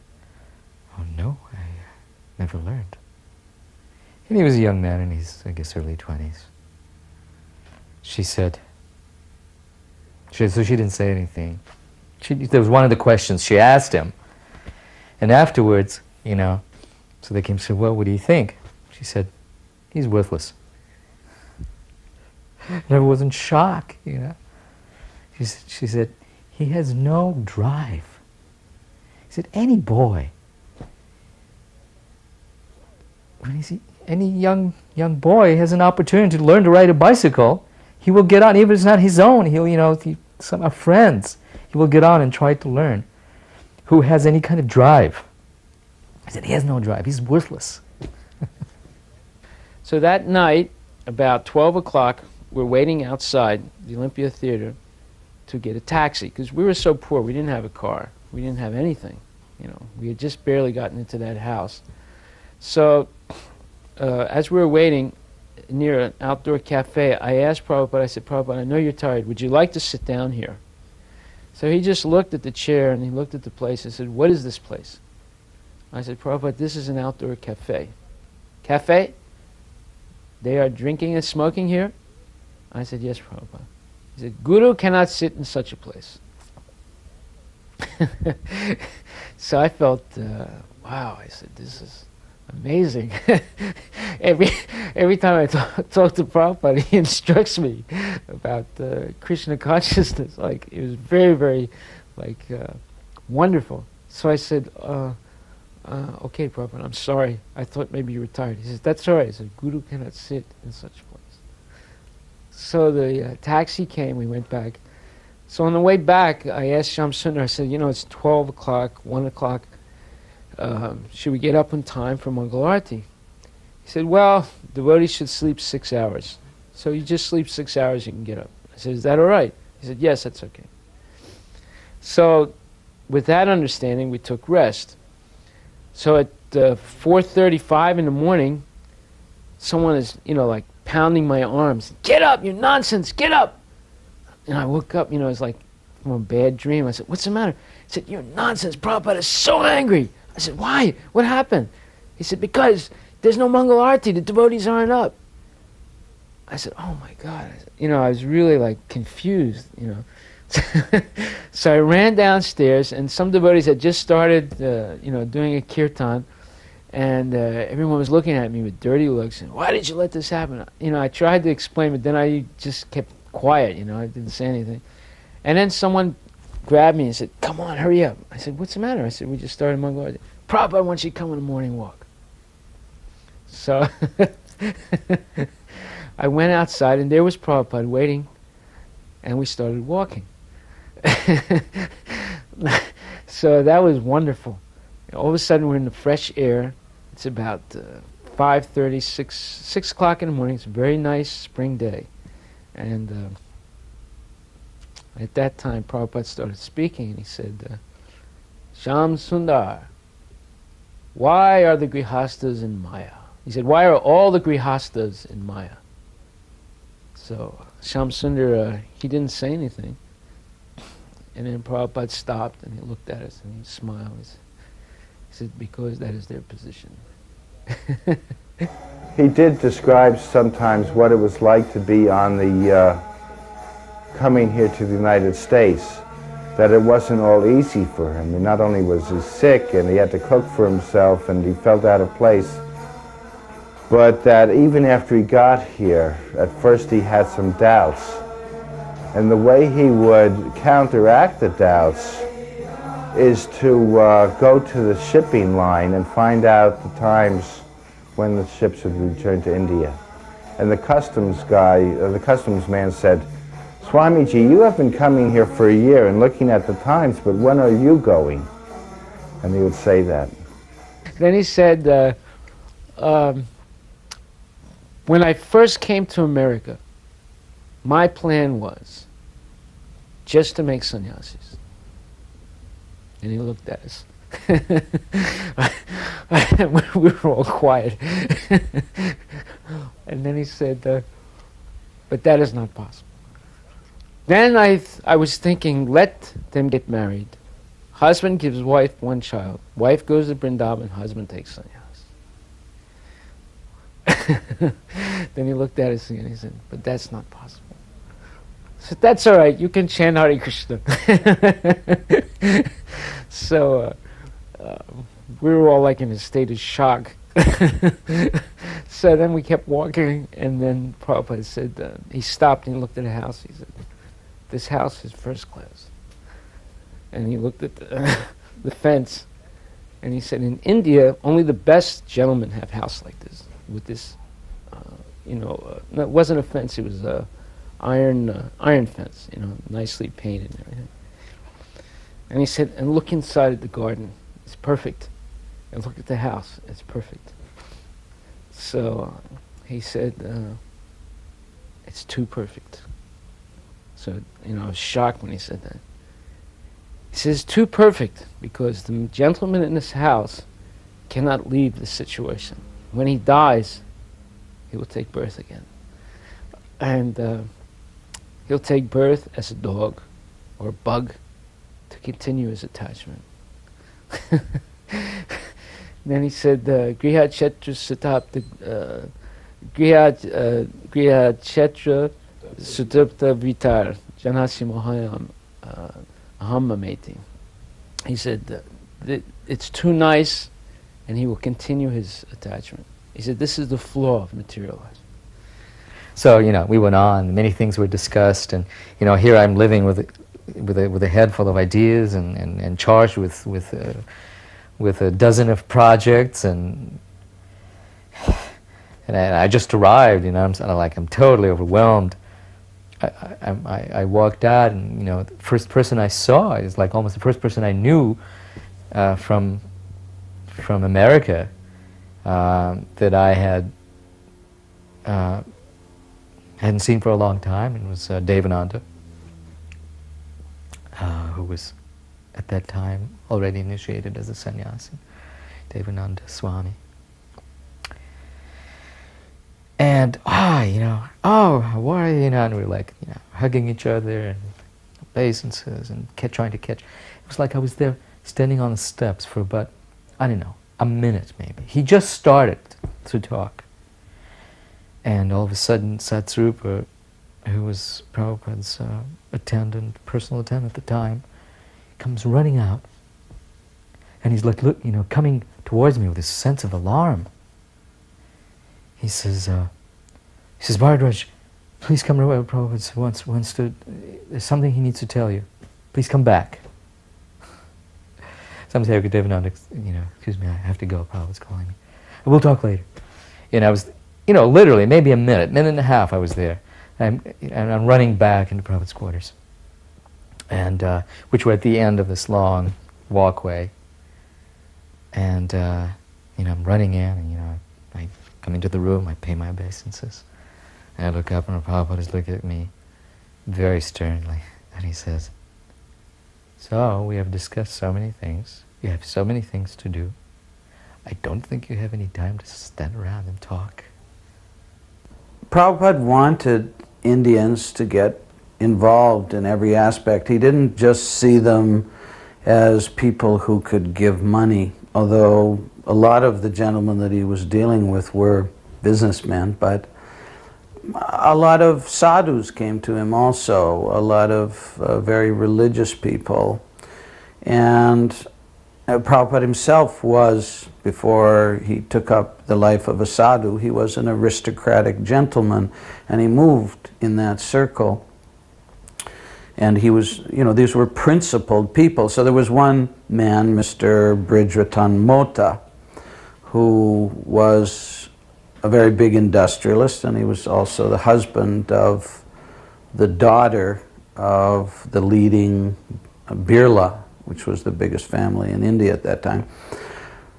oh no, I never learned. And he was a young man in his, I guess, early 20s. She said, so she didn't say anything. There was one of the questions she asked him. And afterwards, so they came and said, well, what do you think? She said, he's worthless. And everyone was in shock, She said, he has no drive. He said, any boy, any young boy has an opportunity to learn to ride a bicycle, he will get on, even if it's not his own, some friends, he will get on and try to learn. Who has any kind of drive? He said, he has no drive, he's worthless. So that night, about 12 o'clock, we're waiting outside the Olympia Theater to get a taxi, because we were so poor, we didn't have a car, we didn't have anything. We had just barely gotten into that house. So as we were waiting near an outdoor cafe, I asked Prabhupada, I said, Prabhupada, I know you're tired, would you like to sit down here? So he just looked at the chair and he looked at the place and said, what is this place? I said, Prabhupada, this is an outdoor cafe. Cafe? They are drinking and smoking here? I said, yes, Prabhupada. He said, Guru cannot sit in such a place. So I felt, wow, I said, this is amazing. Every time I talk to Prabhupada, he instructs me about Krishna consciousness. Like, it was very, very, wonderful. So I said, okay, Prabhupada, I'm sorry. I thought maybe you were tired. He says, that's all right. I said, Guru cannot sit in such a place. So the taxi came, we went back. So on the way back, I asked Shyam Sundar, I said, it's 12 o'clock, 1 o'clock. Should we get up in time for Mangal Arati? He said, well, devotees should sleep 6 hours. So you just sleep 6 hours, you can get up. I said, is that all right? He said, yes, that's okay. So with that understanding, we took rest. So at 4:35 in the morning, someone is, like pounding my arms. Get up, you nonsense, get up! And I woke up, it's like from a bad dream. I said, what's the matter? He said, you're nonsense, Prabhupada is so angry. I said, why? What happened? He said, because there's no Mangal Arati, the devotees aren't up. I said, oh my God. I was really like confused, So I ran downstairs, and some devotees had just started, doing a kirtan, and everyone was looking at me with dirty looks, and why did you let this happen? I tried to explain, but then I just kept quiet, I didn't say anything. And then someone grabbed me and said, come on, hurry up. I said, what's the matter? I said, we just started Mangal Arati. Prabhupada wants you to come on a morning walk. So I went outside, and there was Prabhupada waiting, and we started walking. So that was wonderful. All of a sudden, we're in the fresh air. It's about 5:30, 6 o'clock in the morning. It's a very nice spring day. And at that time, Prabhupada started speaking, and he said, Sham Sundar, why are the Grihastas in Maya? He said, why are all the Grihastas in Maya? So Sham Sundar, he didn't say anything. And then Prabhupada stopped, and he looked at us, and he smiled. He said, because that is their position. He did describe sometimes what it was like to be on the coming here to the United States, that it wasn't all easy for him. And not only was he sick and he had to cook for himself and he felt out of place, but that even after he got here, at first he had some doubts. And the way he would counteract the doubts is to go to the shipping line and find out the times when the ships would return to India. And the customs man said, Swamiji, you have been coming here for a year and looking at the times, but when are you going? And he would say that. Then he said, when I first came to America, my plan was just to make sannyasis. And he looked at us. We were all quiet. And then he said, but that is not possible. Then I was thinking, let them get married. Husband gives wife one child. Wife goes to Vrindavan, husband takes sannyas. Then he looked at us and he said, but that's not possible. I said, that's all right, you can chant Hare Krishna. So we were all like in a state of shock. So then we kept walking, and then Prabhupada said, he stopped and he looked at the house. He said, this house is first class. And he looked at the fence, and he said, in India, only the best gentlemen have a house like this, with this, no, it wasn't a fence, it was a iron fence, nicely painted and everything. And he said, and look inside the garden, it's perfect. And look at the house, it's perfect. So he said, it's too perfect. So, I was shocked when he said that. He says, too perfect, because the gentleman in this house cannot leave the situation. When he dies, he will take birth again. And he'll take birth as a dog or a bug to continue his attachment. Then he said, Griha Chetra Satapta, Griha Chetra Satapta Vitar, Janasi Mohayam Ahamameti. He said, it's too nice, and he will continue his attachment. He said, this is the flaw of material life. So, we went on, many things were discussed, and, here I'm living with a head full of ideas and charged with a dozen of projects, and I just arrived, I'm totally overwhelmed. I walked out, and, the first person I saw is like almost the first person I knew from America that I had hadn't seen for a long time, and was Devananda, who was at that time already initiated as a sannyasi, Devananda Swami. And, how are you? And we were like, hugging each other and obeisances and trying to catch. It was like I was there standing on the steps for about, I don't know, a minute maybe. He just started to talk. And all of a sudden, Satsrupa, who was Prabhupada's personal attendant at the time, comes running out. And he's like, coming towards me with this sense of alarm. He says, Bharadwaj, please come to Prabhupada wants to, there's something he needs to tell you. Please come back. Some say, Devananda, excuse me, I have to go, Prabhupada's calling me. We'll talk later. And I was, literally, maybe a minute and a half I was there. And I'm running back into Prabhupada's quarters. And, which were at the end of this long walkway. And, I'm running in, and, I come into the room, I pay my obeisances. And I look up, and Prabhupada is looking at me very sternly. And he says, so, we have discussed so many things. You have so many things to do. I don't think you have any time to stand around and talk. Prabhupada wanted Indians to get involved in every aspect. He didn't just see them as people who could give money, although a lot of the gentlemen that he was dealing with were businessmen, but a lot of sadhus came to him also, a lot of very religious people. And Prabhupada himself was, before he took up the life of a sadhu, he was an aristocratic gentleman, and he moved in that circle. And he was, these were principled people. So there was one man, Mr. Bridgerton Mota, who was a very big industrialist, and he was also the husband of the daughter of the leading Birla, which was the biggest family in India at that time.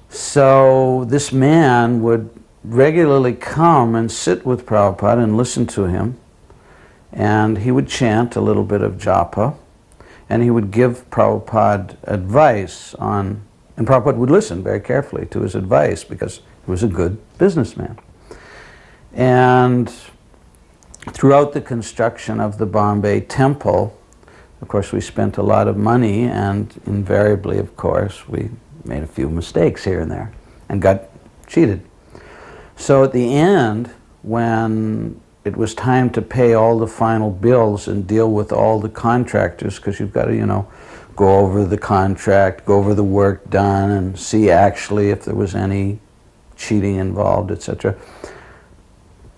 So this man would regularly come and sit with Prabhupada and listen to him, and he would chant a little bit of japa, and he would give Prabhupada advice on, and Prabhupada would listen very carefully to his advice because he was a good businessman. And throughout the construction of the Bombay temple, of course, we spent a lot of money, and invariably, of course, we made a few mistakes here and there and got cheated. So at the end, when it was time to pay all the final bills and deal with all the contractors, because you've got to, go over the contract, go over the work done, and see actually if there was any cheating involved, etc.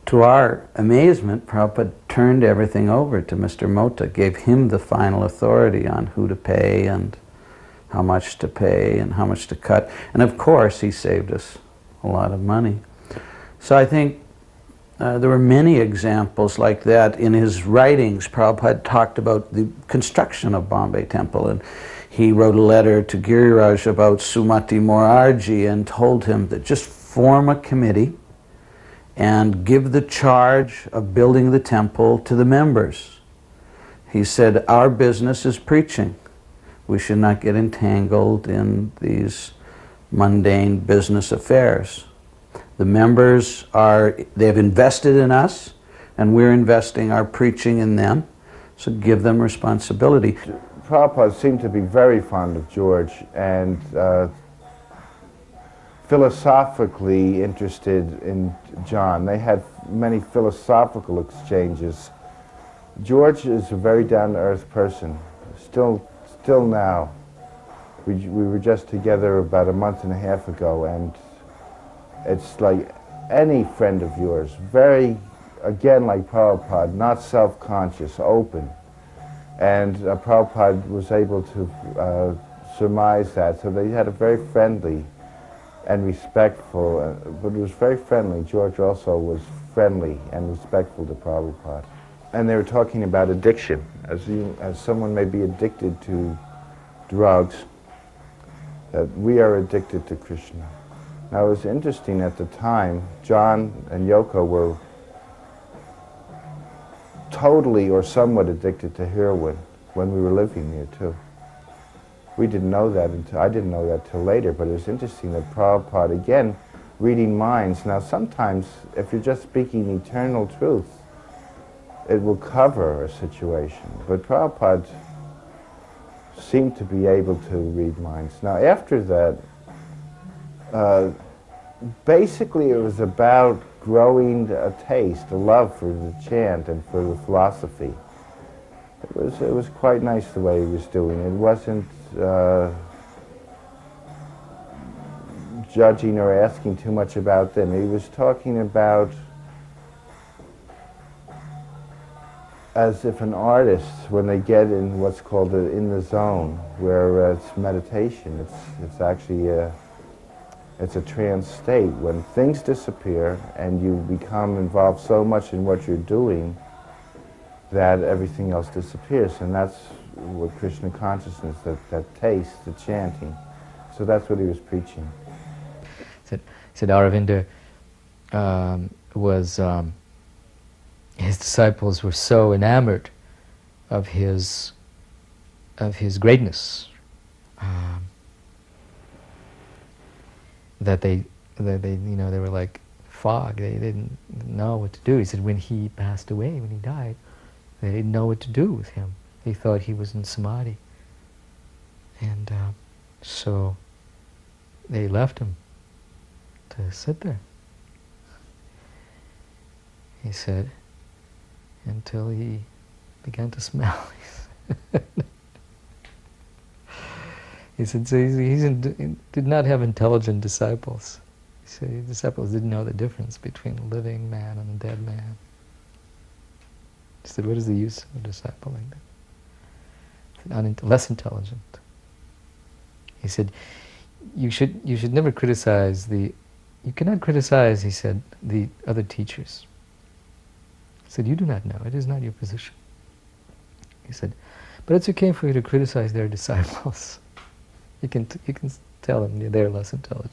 To our amazement, Prabhupada turned everything over to Mr. Mota, gave him the final authority on who to pay and how much to pay and how much to cut. And of course, he saved us a lot of money. So I think there were many examples like that in his writings. Prabhupada talked about the construction of Bombay Temple, and he wrote a letter to Giriraj about Sumati Morarji and told him that just form a committee and give the charge of building the temple to the members. He said, our business is preaching. We should not get entangled in these mundane business affairs. The members they've invested in us, and we're investing our preaching in them, so give them responsibility. Prabhupada seemed to be very fond of George and philosophically interested in John. They had many philosophical exchanges. George is a very down-to-earth person, still now. We were just together about a month and a half ago, and it's like any friend of yours, very, again like Prabhupada, not self-conscious, open. And Prabhupada was able to surmise that, so they had a very friendly and respectful, but it was very friendly. George also was friendly and respectful to Prabhupada. And they were talking about addiction. As someone may be addicted to drugs, that we are addicted to Krishna. Now it was interesting at the time, John and Yoko were totally or somewhat addicted to heroin when we were living there too. We didn't know that until, I didn't know that till later, but it was interesting that Prabhupada, again, reading minds. Now sometimes, if you're just speaking eternal truth, it will cover a situation. But Prabhupada seemed to be able to read minds. Now after that, basically it was about growing a taste, a love for the chant and for the philosophy. It was quite nice the way he was doing it. It wasn't judging or asking too much about them. He was talking about as if an artist, when they get in what's called in the zone, where it's meditation, it's actually it's a trance state when things disappear and you become involved so much in what you're doing that everything else disappears, and that's what Krishna consciousness, that taste, the chanting. So that's what he was preaching. Said Aravinda was his disciples were so enamored of his greatness that they were like fog. They didn't know what to do. He said when he passed away, when he died, they didn't know what to do with him. They thought he was in samadhi, and so they left him to sit there. He said, until he began to smell. He said, so he did not have intelligent disciples. He said his disciples didn't know the difference between a living man and a dead man. He said, what is the use of a disciple like that? He said, less intelligent. He said, you should never criticize you cannot criticize, he said, the other teachers. He said, you do not know, it is not your position. He said, but it's okay for you to criticize their disciples. You can tell them they're less intelligent.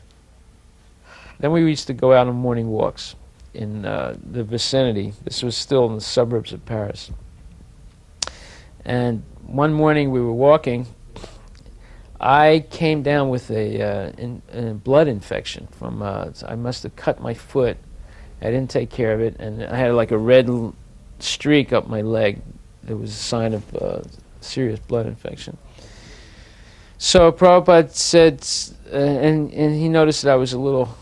Then we used to go out on morning walks in the vicinity. This was still in the suburbs of Paris. And one morning we were walking. I came down with a blood infection from, I must have cut my foot. I didn't take care of it, and I had like a red streak up my leg. It was a sign of serious blood infection. So Prabhupada said, and he noticed that I was a little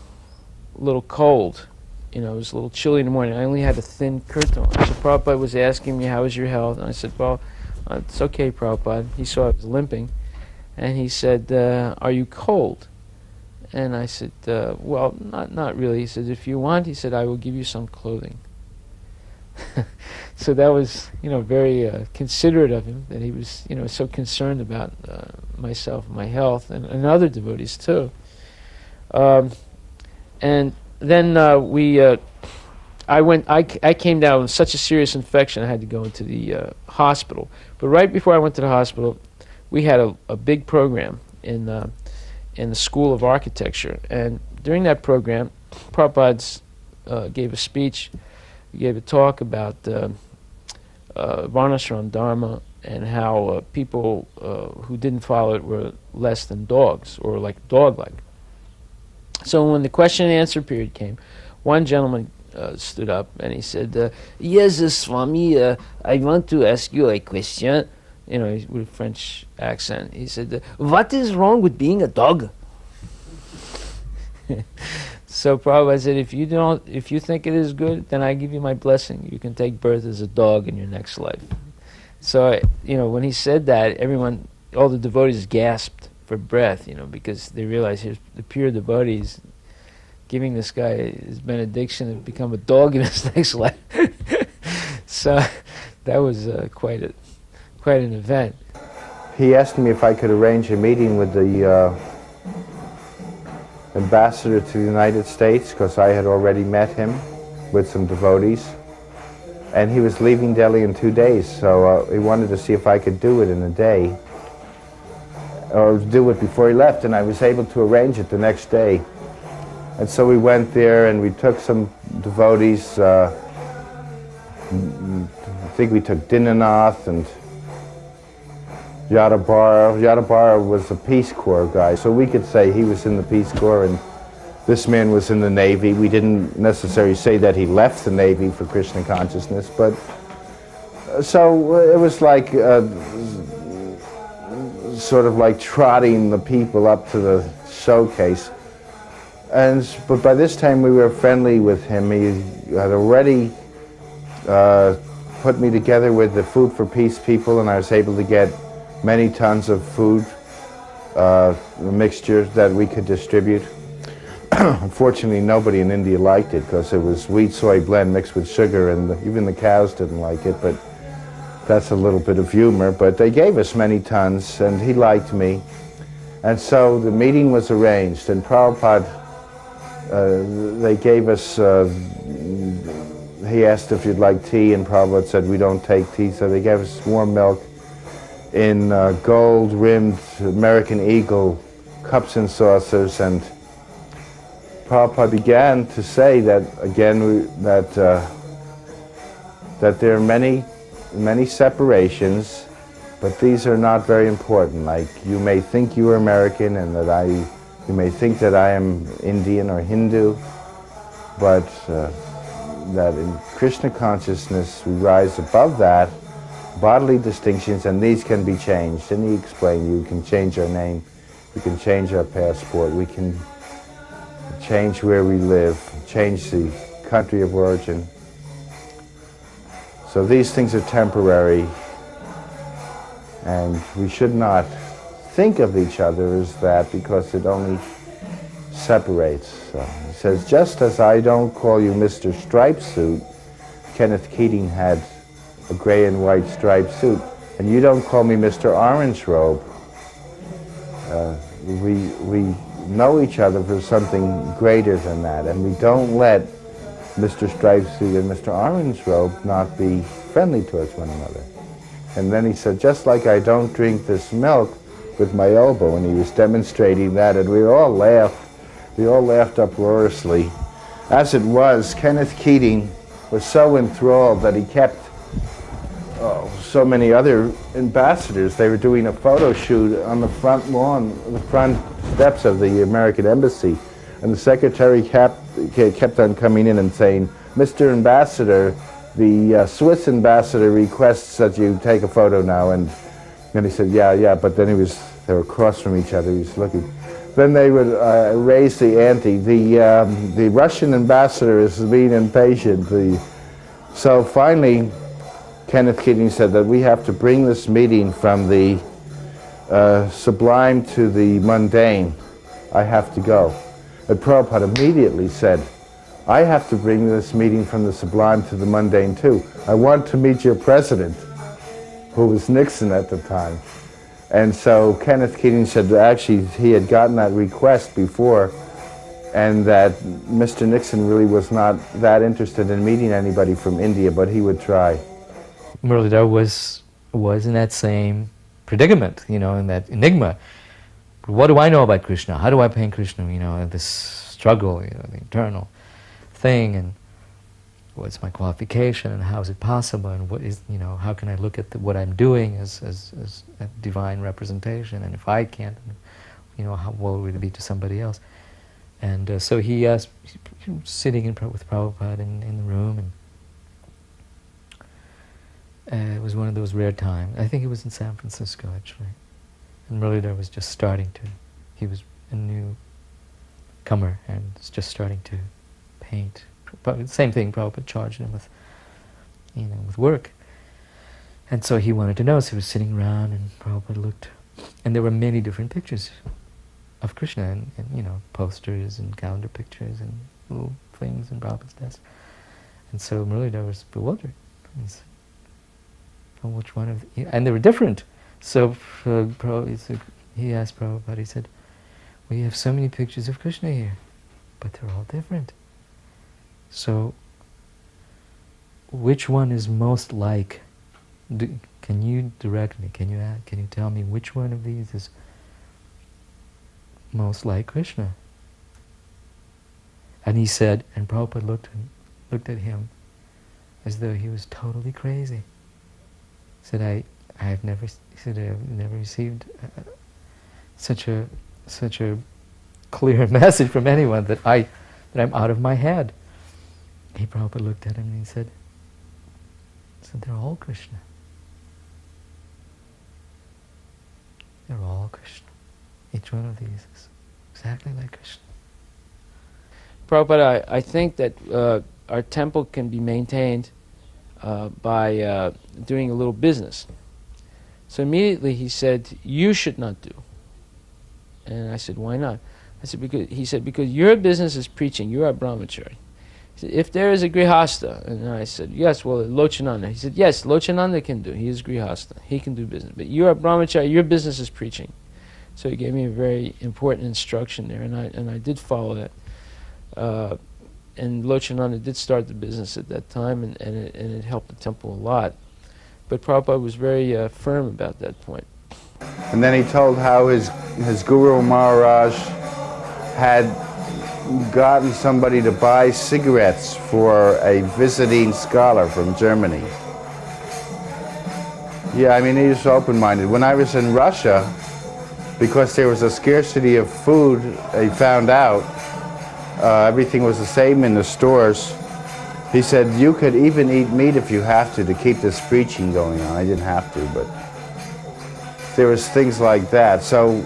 cold. You know, it was a little chilly in the morning. I only had a thin kirtan. So Prabhupada was asking me, how is your health? And I said, well, it's okay, Prabhupada. He saw I was limping. And he said, are you cold? And I said, well, not really. He said, if you want, he said, I will give you some clothing. So that was, very considerate of him, that he was, so concerned about myself, my health, and other devotees too. And then I came down with such a serious infection I had to go into the hospital. But right before I went to the hospital, we had a big program in the School of Architecture. And during that program, Prabhupada gave a speech. He gave a talk about Varnashram Dharma and how people who didn't follow it were less than dogs, or like dog-like. So when the question and answer period came, one gentleman stood up and he said, yes, Swami, I want to ask you a question. With a French accent. He said, what is wrong with being a dog? So Prabhupada said, if you think it is good, then I give you my blessing. You can take birth as a dog in your next life. So, when he said that, all the devotees gasped for breath, because they realized here's the pure devotees giving this guy his benediction to become a dog in his next life. So that was quite an event. He asked me if I could arrange a meeting with the ambassador to the United States, because I had already met him with some devotees. And he was leaving Delhi in 2 days, so he wanted to see if I could do it in a day, or do it before he left, and I was able to arrange it the next day. And so we went there and we took some devotees, think we took Dinanath and Yadabara. Yadabara was a Peace Corps guy, so we could say he was in the Peace Corps and this man was in the Navy. We didn't necessarily say that he left the Navy for Krishna consciousness, but so it was like sort of like trotting the people up to the showcase. But by this time we were friendly with him. He had already put me together with the Food for Peace people, and I was able to get many tons of food mixtures that we could distribute. Unfortunately, nobody in India liked it because it was wheat-soy blend mixed with sugar, and even the cows didn't like it, but that's a little bit of humor. But they gave us many tons, and he liked me. And so the meeting was arranged, and Prabhupada, they gave us, he asked if you'd like tea, and Prabhupada said we don't take tea, so they gave us warm milk in gold-rimmed American Eagle cups and saucers, and Prabhupada began to say that, again, that there are many separations, but these are not very important. Like, you may think you are American and that you may think that I am Indian or Hindu, but that in Krishna consciousness we rise above that, bodily distinctions, and these can be changed. And he explained, you can change our name, we can change our passport, we can change where we live, change the country of origin. So these things are temporary, and we should not think of each other as that because it only separates. So he says, just as I don't call you Mr. Striped Suit, Kenneth Keating had a gray and white striped suit, and you don't call me Mr. Orange Robe. We know each other for something greater than that, and we don't let Mr. Striped Suit and Mr. Orange Robe not be friendly towards one another. And then he said, just like I don't drink this milk with my elbow, and he was demonstrating that, and we all laughed uproariously. As it was, Kenneth Keating was so enthralled that he kept so many other ambassadors. They were doing a photo shoot on the front lawn, the front steps of the American Embassy, and the secretary kept on coming in and saying, Mr. Ambassador, the Swiss ambassador requests that you take a photo now. And he said, yeah, but then they were across from each other, he was looking. Then they would raise the ante. The Russian ambassador is being impatient. So finally, Kenneth Keating said that we have to bring this meeting from the sublime to the mundane. I have to go. And Prabhupada immediately said, I have to bring this meeting from the sublime to the mundane too. I want to meet your president, who was Nixon at the time. And so Kenneth Keating said that actually he had gotten that request before, and that Mr. Nixon really was not that interested in meeting anybody from India, but he would try. Muralidhar was in that same predicament, in that enigma. What do I know about Krishna? How do I paint Krishna? This struggle, the eternal thing, and what's my qualification, and how is it possible, and what is, how can I look at what I'm doing as a divine representation, and if I can't, what would it be to somebody else? And so he asked, sitting with Prabhupada in the room, and it was one of those rare times. I think it was in San Francisco, actually. And Muralidhar was just starting to, he was a newcomer and was just starting to paint. Same thing, Prabhupada charged him with, with work. And so he wanted to know, so he was sitting around, and Prabhupada looked, and there were many different pictures of Krishna, and posters and calendar pictures and little things in Prabhupada's desk. And so Muralidhar was bewildered. He said, well, which one of and they were different. So he asked Prabhupada, he said, well, you have so many pictures of Krishna here, but they're all different. So which one is most like? Can you direct me? Can you tell me which one of these is most like Krishna? And he said, and Prabhupada looked at him as though he was totally crazy. said, I've never received such a clear message from anyone that I'm out of my head. Prabhupada looked at him and he said, they're all Krishna. They're all Krishna. Each one of these is exactly like Krishna. Prabhupada, I think that our temple can be maintained by doing a little business. So immediately he said, you should not do. And I said, why not? He said, because your business is preaching, you are brahmachari. He said, if there is a grihasta, and I said, yes, well, Lochananda. He said, yes, Lochananda can do. He is grihasta. He can do business. But you are brahmachari, your business is preaching. So he gave me a very important instruction there, and I did follow that. And Lochananda did start the business at that time, and it helped the temple a lot. But Prabhupada was very firm about that point. And then he told how his Guru Maharaj had gotten somebody to buy cigarettes for a visiting scholar from Germany. Yeah, I mean, he was open-minded. When I was in Russia, because there was a scarcity of food, he found out everything was the same in the stores. He said, you could even eat meat if you have to keep this preaching going on. I didn't have to, but there was things like that. So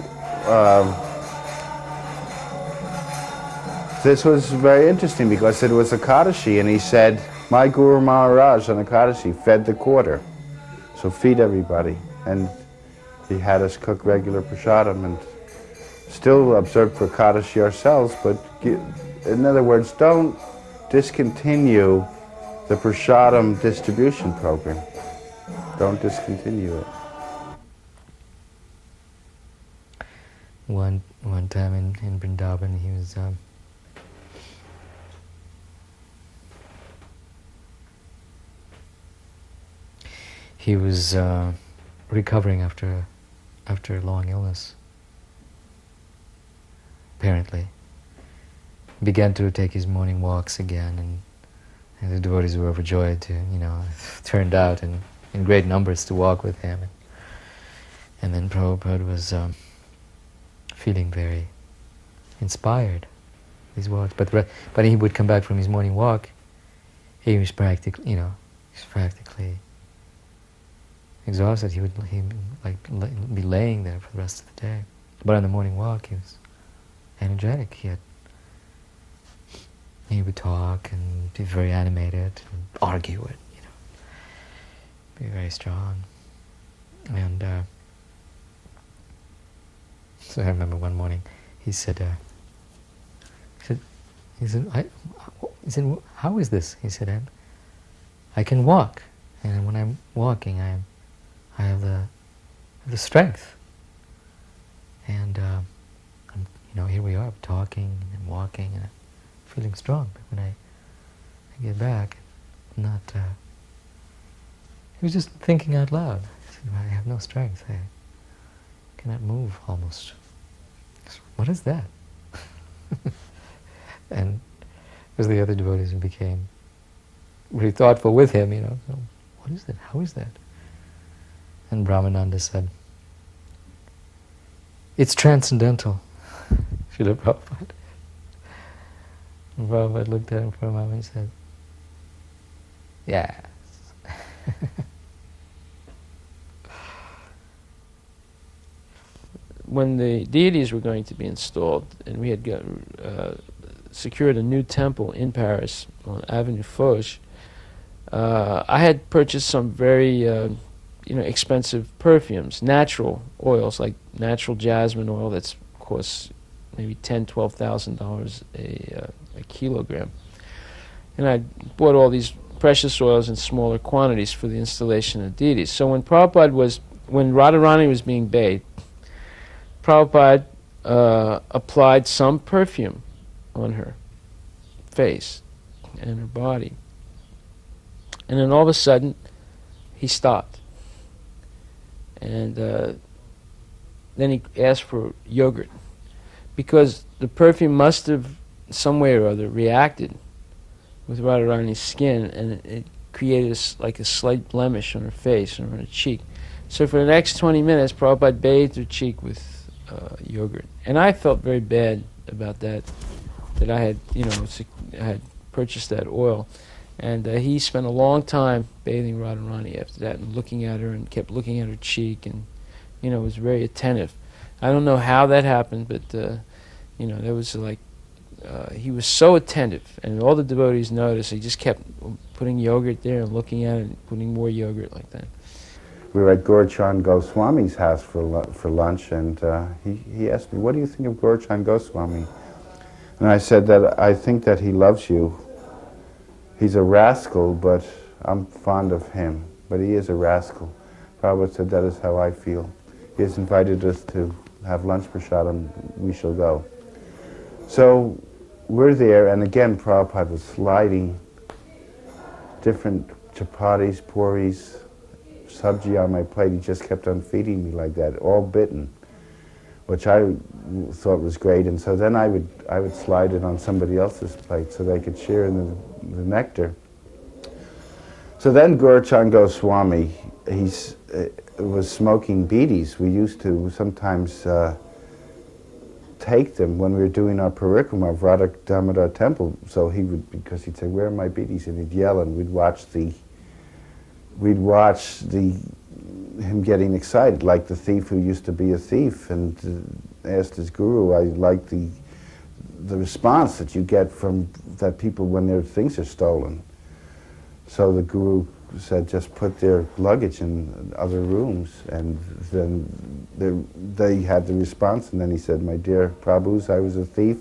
this was very interesting because it was Ekadashi, and he said, my Guru Maharaj on Ekadashi fed the quarter, so feed everybody. And he had us cook regular prasadam and still observe for Ekadashi ourselves, but in other words, don't discontinue the prasadam distribution program. Don't discontinue it. One time in Vrindavan, he was recovering after a long illness. Apparently, began to take his morning walks again, and the devotees were overjoyed to, turned out in great numbers to walk with him. And then Prabhupada was feeling very inspired. These walks, but he would come back from his morning walk. He was practically exhausted. He'd be laying there for the rest of the day. But on the morning walk, he was energetic. He would talk and be very animated and argue it, be very strong. And so I remember one morning he said, how is this? He said, I can walk, and when I'm walking, I have the strength. And here we are talking and walking, and I'm feeling strong. But when I get back, not. He was just thinking out loud. He said, I have no strength. I cannot move almost. So, what is that? And as the other devotees became really thoughtful with him, so, what is that? How is that? And Brahmananda said, it's transcendental. Šrílu Prabhupádu. And Prabhupada looked at him for a moment and said, yes. When the deities were going to be installed, and we had secured a new temple in Paris on Avenue Foch, I had purchased some very expensive perfumes, natural oils, like natural jasmine oil that's costs maybe $10,000-$12,000 a kilogram. And I bought all these precious oils in smaller quantities for the installation of deities. So when Radharani was being bathed, Prabhupada applied some perfume on her face and her body. And then all of a sudden, he stopped. And then he asked for yogurt, because the perfume must have, some way or other, reacted with Radharani's skin, and it created like a slight blemish on her face and on her cheek. So for the next 20 minutes, Prabhupada bathed her cheek with yogurt. And I felt very bad about that I had, I had purchased that oil. And he spent a long time bathing Radharani after that and looking at her and kept looking at her cheek and, was very attentive. I don't know how that happened, but, that was like, he was so attentive, and all the devotees noticed. He just kept putting yogurt there and looking at it and putting more yogurt like that. We were at Gaurachan Goswami's house for lunch, and he asked me, "What do you think of Gaurachan Goswami?" And I said that I think that he loves you. He's a rascal, but I'm fond of him. But he is a rascal. Prabhupada said that is how I feel. He has invited us to have lunch prasadam. We shall go. So we're there, and again Prabhupada was sliding different chapatis, puris, sabji on my plate. He just kept on feeding me like that, all bitten, which I thought was great. And so then I would slide it on somebody else's plate so they could share in the nectar. So then Gaurachan Goswami, was smoking bidis. We used to sometimes take them when we were doing our parikrama of Radha Damodar temple. So because he'd say, "Where are my bidis?" And he'd yell, and we'd watch him getting excited, like the thief who used to be a thief and asked his guru. I like the response that you get from that people when their things are stolen. So the guru said, just put their luggage in other rooms, and then they had the response. And then he said, "My dear Prabhus, I was a thief,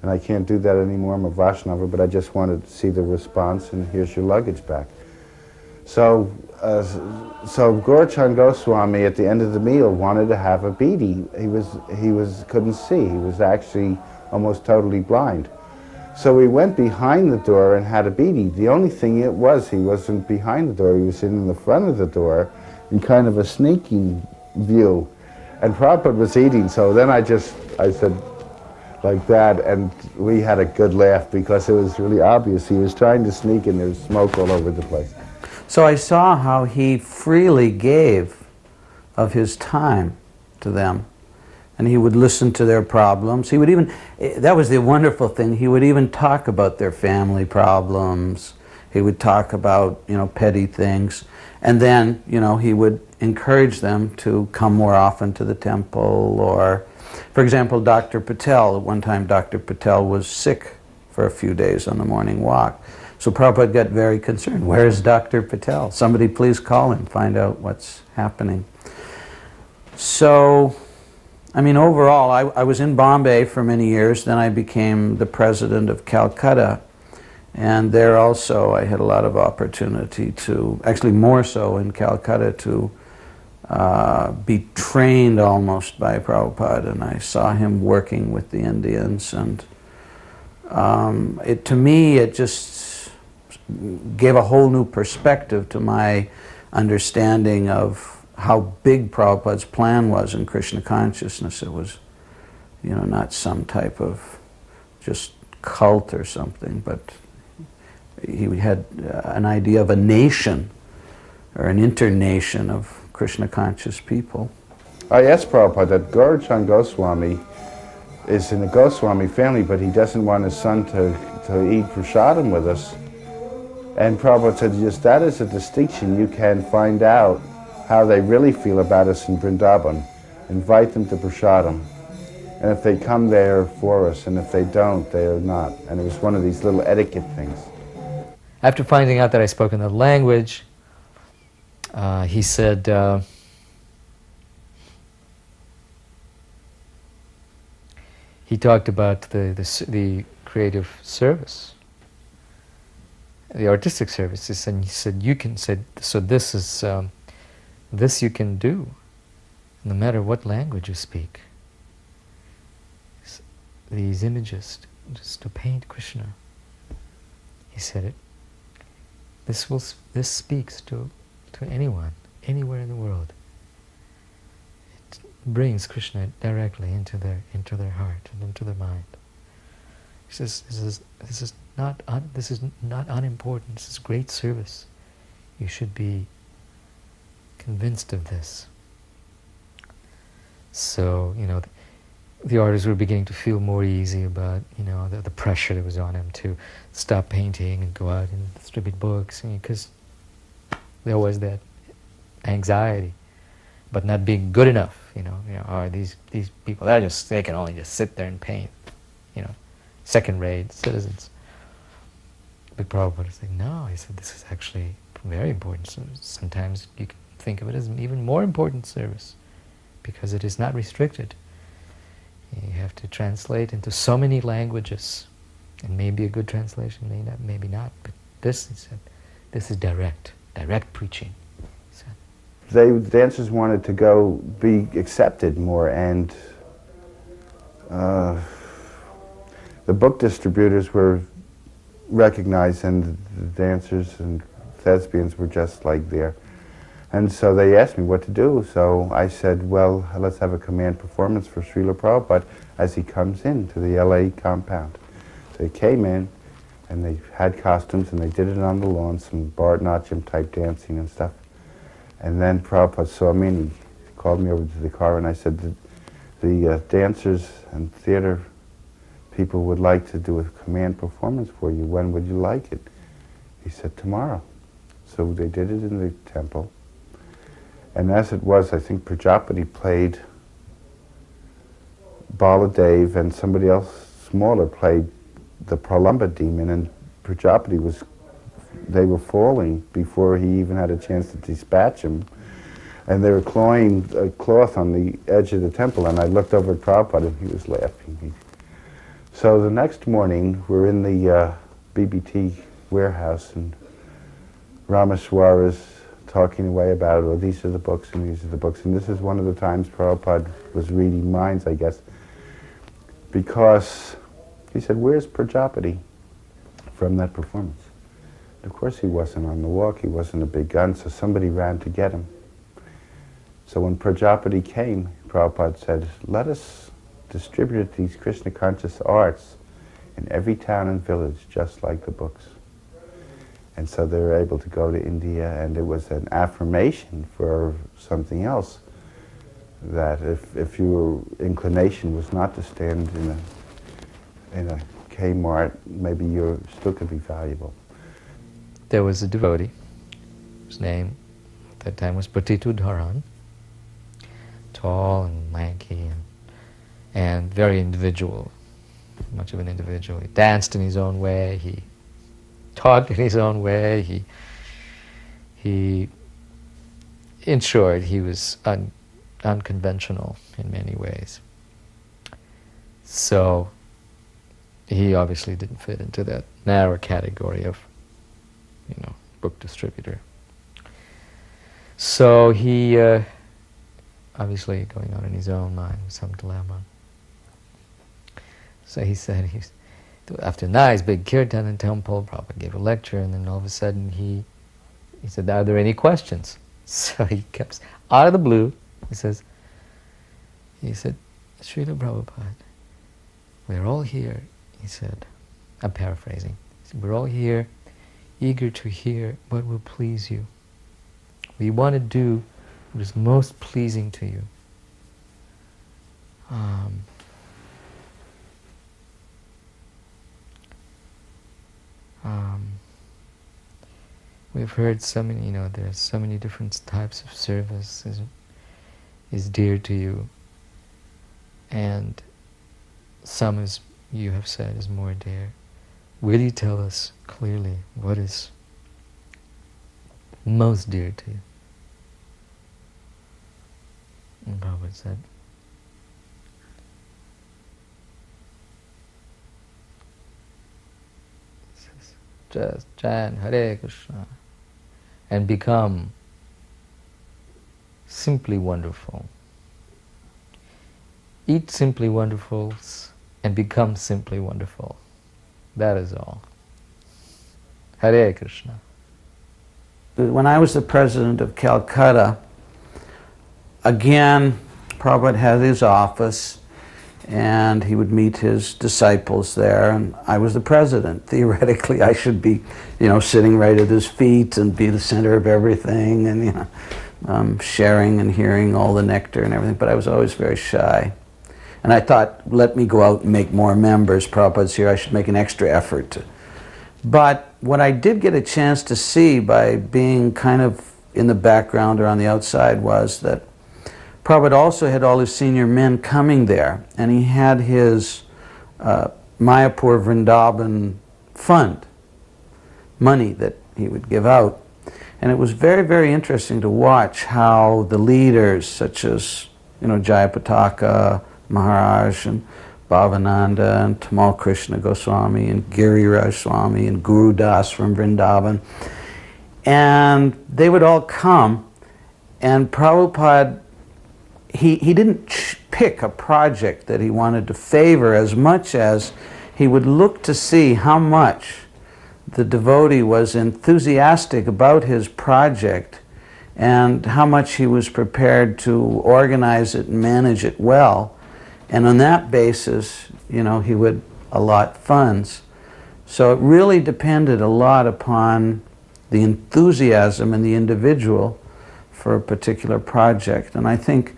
and I can't do that anymore. I'm a Vaishnava, but I just wanted to see the response, and here's your luggage back." So Gaurachan Goswami at the end of the meal wanted to have a bidi. He couldn't see. He was actually almost totally blind. So we went behind the door and had a bidi. The only thing he wasn't behind the door. He was sitting in the front of the door in kind of a sneaking view. And Prabhupada was eating, so then I said like that, and we had a good laugh because it was really obvious. He was trying to sneak and there was smoke all over the place. So I saw how he freely gave of his time to them. And he would listen to their problems. He would even, that was the wonderful thing, he would even talk about their family problems. He would talk about, petty things. And then, he would encourage them to come more often to the temple. Or, for example, Dr. Patel, at one time Dr. Patel was sick for a few days on the morning walk. So Prabhupada got very concerned. Where is Dr. Patel? Somebody please call him, find out what's happening. So, overall, I was in Bombay for many years. Then I became the president of Calcutta. And there also I had a lot of opportunity to, actually more so in Calcutta, to be trained almost by Prabhupada. And I saw him working with the Indians. And to me, it just gave a whole new perspective to my understanding of how big Prabhupada's plan was in Krishna consciousness. It was, not some type of just cult or something, but he had an idea of a nation or an internation of Krishna conscious people. I asked Prabhupada that Gaurachan Goswami is in the Goswami family, but he doesn't want his son to eat prasadam with us. And Prabhupada said, yes, that is a distinction. You can find out how they really feel about us in Vrindavan. Invite them to prasadam. And if they come, they are for us. And if they don't, they are not. And it was one of these little etiquette things. After finding out that I spoke another language, he said, he talked about the creative service, the artistic services, and he said, so this is, this you can do, no matter what language you speak. These images, just to paint Krishna. He said it. This speaks to anyone, anywhere in the world. It brings Krishna directly into their heart and into their mind. He says, this is not unimportant. This is great service. You should be convinced of this. So, the artists were beginning to feel more easy about, the pressure that was on them to stop painting and go out and distribute books, because there was that anxiety, but not being good enough, these people, they can only just sit there and paint, second-rate citizens. But Prabhupada said, no, he said, this is actually very important. So sometimes you can think of it as an even more important service, because it is not restricted. You have to translate into so many languages, and maybe a good translation, maybe not, but this, he said, this is direct preaching, he said. The dancers wanted to go be accepted more, and the book distributors were recognized, and the dancers and thespians were just like there. And so they asked me what to do, so I said, well, let's have a command performance for Šrílu Prabhupádu as he comes into the LA compound. So they came in, and they had costumes, and they did it on the lawn, some Bharatanatyam type dancing and stuff. And then Prabhupada saw me, and he called me over to the car, and I said, the dancers and theater people would like to do a command performance for you. When would you like it? He said, tomorrow. So they did it in the temple. And as it was, I think Prajapati played Baladev, and somebody else smaller played the Pralamba demon, and Prajapati they were falling before he even had a chance to dispatch him. And they were clawing a cloth on the edge of the temple, and I looked over at Prabhupada, and he was laughing. So the next morning, we're in the BBT warehouse, and Rameshwara's talking away about, well, these are the books, and these are the books. And this is one of the times Prabhupada was reading minds, I guess, because he said, where's Prajapati from that performance? And of course he wasn't on the walk, he wasn't a big gun, so somebody ran to get him. So when Prajapati came, Prabhupada said, let us distribute these Krishna conscious arts in every town and village, just like the books. And so they were able to go to India, and it was an affirmation for something else, that if your inclination was not to stand in a Kmart, maybe you still could be valuable. There was a devotee, whose name at that time was Patitudharan, tall and lanky and very individual, much of an individual. He danced in his own way, he talked in his own way, he in short, he was unconventional in many ways. So he obviously didn't fit into that narrow category of, book distributor. So he, obviously going on in his own mind with some dilemma. So he said, after a nice big kirtan in temple, Prabhupada gave a lecture, and then all of a sudden he said, are there any questions? So he comes out of the blue, he said, Šrílu Prabhupádu, we're all here, he said, I'm paraphrasing, he said, we're all here eager to hear what will please you. We want to do what is most pleasing to you. We've heard so many, there's so many different types of service is dear to you, and some, as you have said, is more dear. Will you tell us clearly what is most dear to you? And Prabhupada said, just chant Hare Krishna and become simply wonderful. Eat simply wonderfuls and become simply wonderful. That is all. Hare Krishna. When I was the president of Calcutta, again, Prabhupada had his office, and he would meet his disciples there, and I was the president. Theoretically, I should be, sitting right at his feet and be the center of everything, and sharing and hearing all the nectar and everything, but I was always very shy. And I thought, let me go out and make more members. Prabhupada's here, I should make an extra effort to. But what I did get a chance to see by being kind of in the background or on the outside was that Prabhupada also had all his senior men coming there, and he had his Mayapur Vrindavan fund, money that he would give out. And it was very, very interesting to watch how the leaders, such as Jayapataka Maharaj and Bhavananda and Tamal Krishna Goswami and Giriraj Swami and Guru Das from Vrindavan, and they would all come, and Prabhupada, he didn't pick a project that he wanted to favor as much as he would look to see how much the devotee was enthusiastic about his project and how much he was prepared to organize it and manage it well. And on that basis, he would allot funds. So it really depended a lot upon the enthusiasm in the individual for a particular project. And I think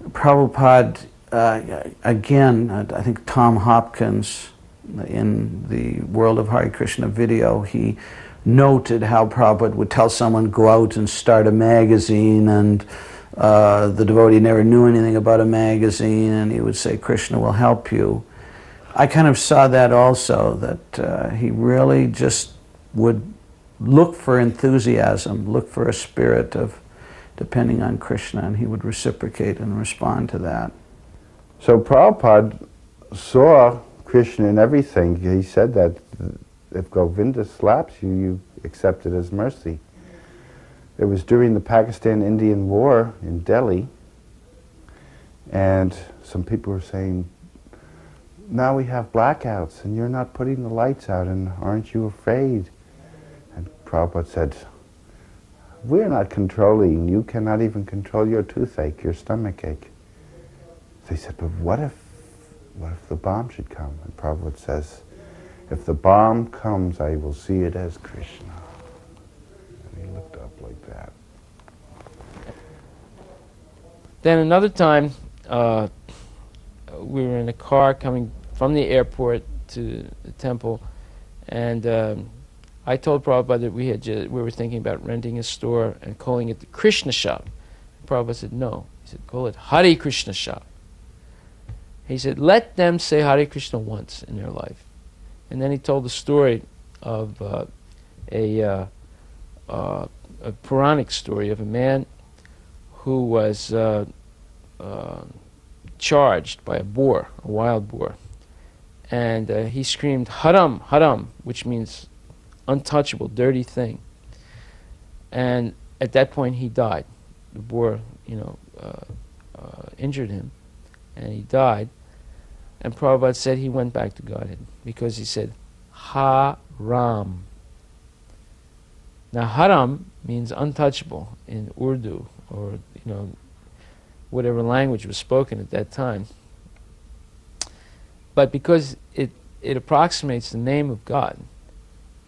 Prabhupada, again, I think Tom Hopkins, in the World of Hare Krishna video, he noted how Prabhupada would tell someone, go out and start a magazine, and the devotee never knew anything about a magazine, and he would say, Krishna will help you. I kind of saw that also, that he really just would look for enthusiasm, look for a spirit of depending on Krishna, and he would reciprocate and respond to that. So Prabhupada saw Krishna in everything. He said that if Govinda slaps you, you accept it as mercy. It was during the Pakistan-Indian War in Delhi, and some people were saying, now we have blackouts and you're not putting the lights out, and aren't you afraid? And Prabhupada said, we're not controlling, you cannot even control your toothache, your stomach ache. They said, but what if the bomb should come? And Prabhupada says, if the bomb comes, I will see it as Krishna. And he looked up like that. Then another time, we were in a car coming from the airport to the temple, and I told Prabhupada that we were thinking about renting a store and calling it the Krishna shop. Prabhupada said, no. He said, call it Hare Krishna shop. He said, let them say Hare Krishna once in their life. And then he told the story of a Puranic story of a man who was charged by a boar, a wild boar. And he screamed, Haram, Haram, which means untouchable, dirty thing. And at that point he died. The boar, injured him, and he died. And Prabhupada said he went back to Godhead because he said, Haram. Now Haram means untouchable in Urdu, or whatever language was spoken at that time. But because it approximates the name of God,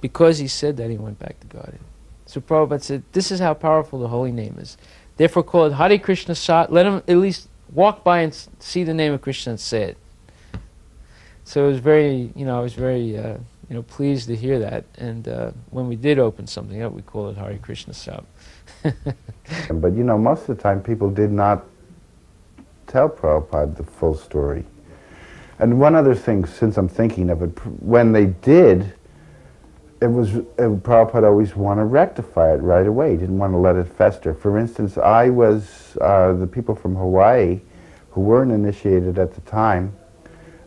because he said that, he went back to Godhead. So Prabhupada said, this is how powerful the holy name is. Therefore call it Hare Krishna Sat. Let him at least walk by and see the name of Krishna and say it. So it was very, I was very, pleased to hear that. And when we did open something up, we call it Hare Krishna Sat. But most of the time people did not tell Prabhupada the full story. And one other thing, since I'm thinking of it, when they did, Prabhupada always wanted to rectify it right away. He didn't want to let it fester. For instance, the people from Hawaii who weren't initiated at the time,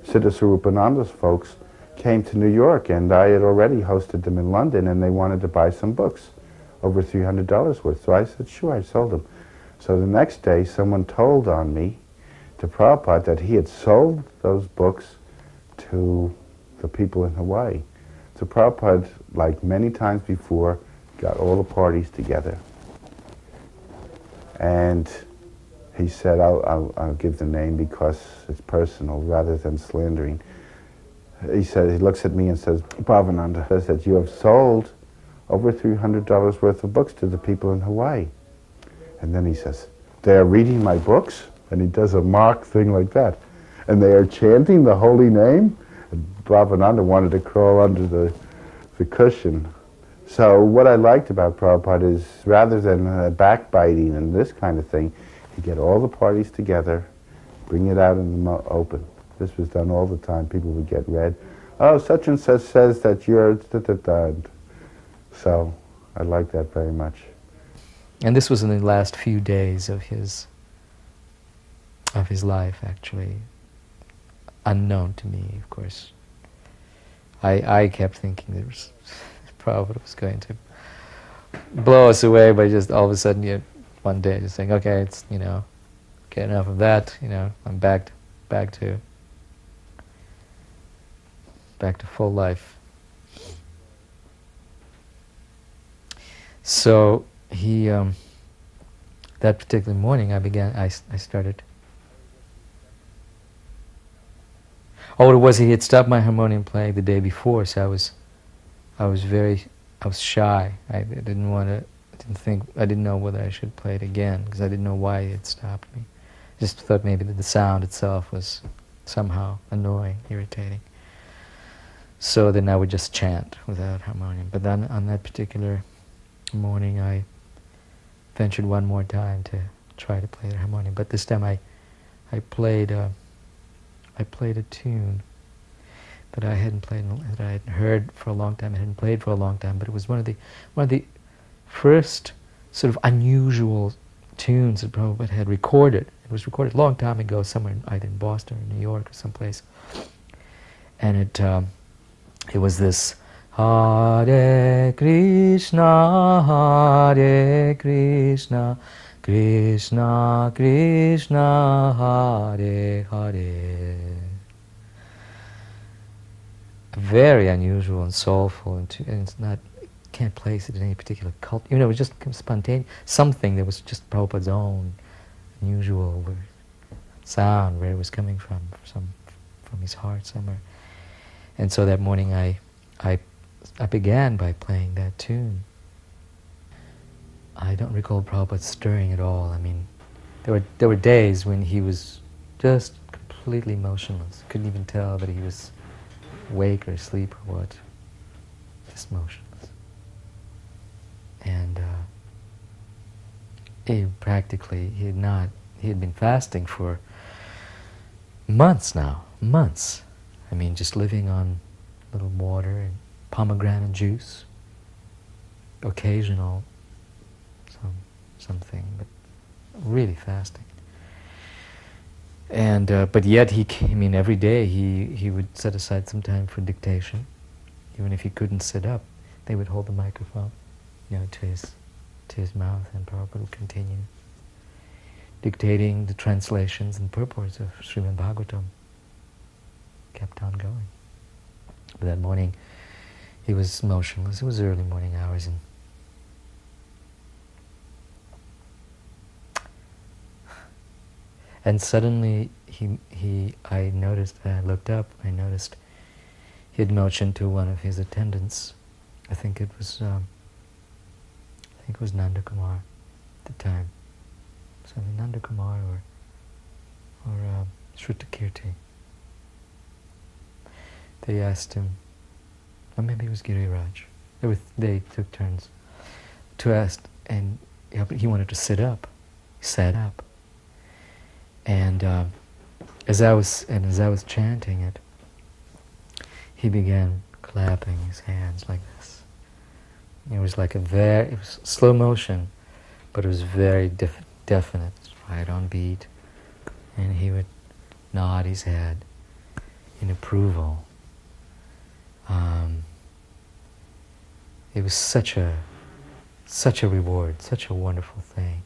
Siddha Swarupananda's folks, came to New York, and I had already hosted them in London, and they wanted to buy some books, over $300 worth. So I said, sure, I sold them. So the next day, someone told on me to Prabhupada that he had sold those books to the people in Hawaii. So Prabhupada, like many times before, got all the parties together. And he said, I'll give the name because it's personal rather than slandering. He said, he looks at me and says, Bhavananda says that you have sold over $300 worth of books to the people in Hawaii. And then he says, they are reading my books? And he does a mock thing like that. And they are chanting the holy name? And Bhavananda wanted to crawl under the cushion. So what I liked about Prabhupada is, rather than backbiting and this kind of thing, he'd get all the parties together, bring it out in the open. This was done all the time. People would get read. Oh, such and such says that you're da-da-da. So I like that very much. And this was in the last few days of his life, actually. Unknown to me, of course. I kept thinking that Prabhupada was going to blow us away by just all of a sudden, one day, just saying, okay, it's, okay, enough of that, I'm back to full life. So he, that particular morning, I started. Oh, it was he had stopped my harmonium playing the day before, so I was shy. I didn't know whether I should play it again, because I didn't know why he had stopped me. Just thought maybe that the sound itself was somehow annoying, irritating. So then I would just chant without harmonium. But then on that particular morning, I ventured one more time to try to play the harmonium. But this time I played a tune that I hadn't played, that I hadn't heard for a long time. I hadn't played for a long time, but it was one of the first sort of unusual tunes that Prabhupada had recorded. It was recorded a long time ago, somewhere either in Boston or New York or someplace, and it was this Hare Krishna, Hare Krishna, Krishna Krishna, Hare Hare. Very unusual and soulful, and it's not, can't place it in any particular cult. It was just spontaneous, something that was just Prabhupada's own unusual sound, where it was coming from his heart somewhere. And so that morning I began by playing that tune. I don't recall Prabhupada stirring at all. I mean, there were days when he was just completely motionless. Couldn't even tell that he was awake or asleep or what. Just motionless. And he had been fasting for months now, months. I mean, just living on little water and pomegranate juice, occasional something, but really fasting. And but yet every day he would set aside some time for dictation. Even if he couldn't sit up, they would hold the microphone, to his mouth, and Prabhupada would continue dictating the translations and purports of Srimad Bhagavatam. Kept on going. But that morning, he was motionless. It was early morning hours, and suddenly I looked up. I noticed he had motioned to one of his attendants. I think it was Nanda Kumar at the time. So Nanda Kumar or Shrutakirti. They asked him, or maybe it was Giriraj. They took turns to ask, and but he wanted to sit up. He sat up, and as I was chanting it, he began clapping his hands like this. It was like it was slow motion, but it was very definite, right on beat, and he would nod his head in approval. It was such a reward, such a wonderful thing,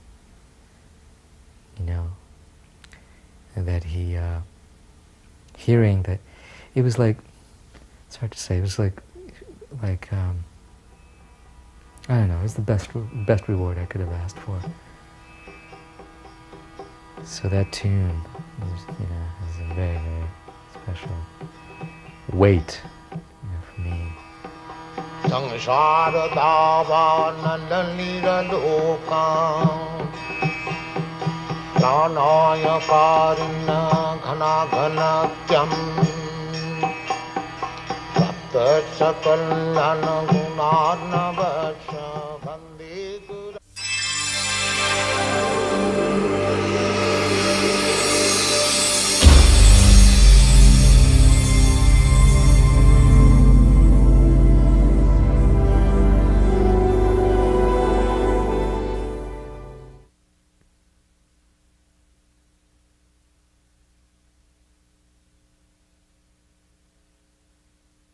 and that he, hearing that, it was like, it's hard to say, it was like I don't know, it was the best reward I could have asked for. So that tune, has a very, very special weight, for me. Samsara davananda niraloka pranaya karuna ghana ghanatyam sapta sakalana gunarnava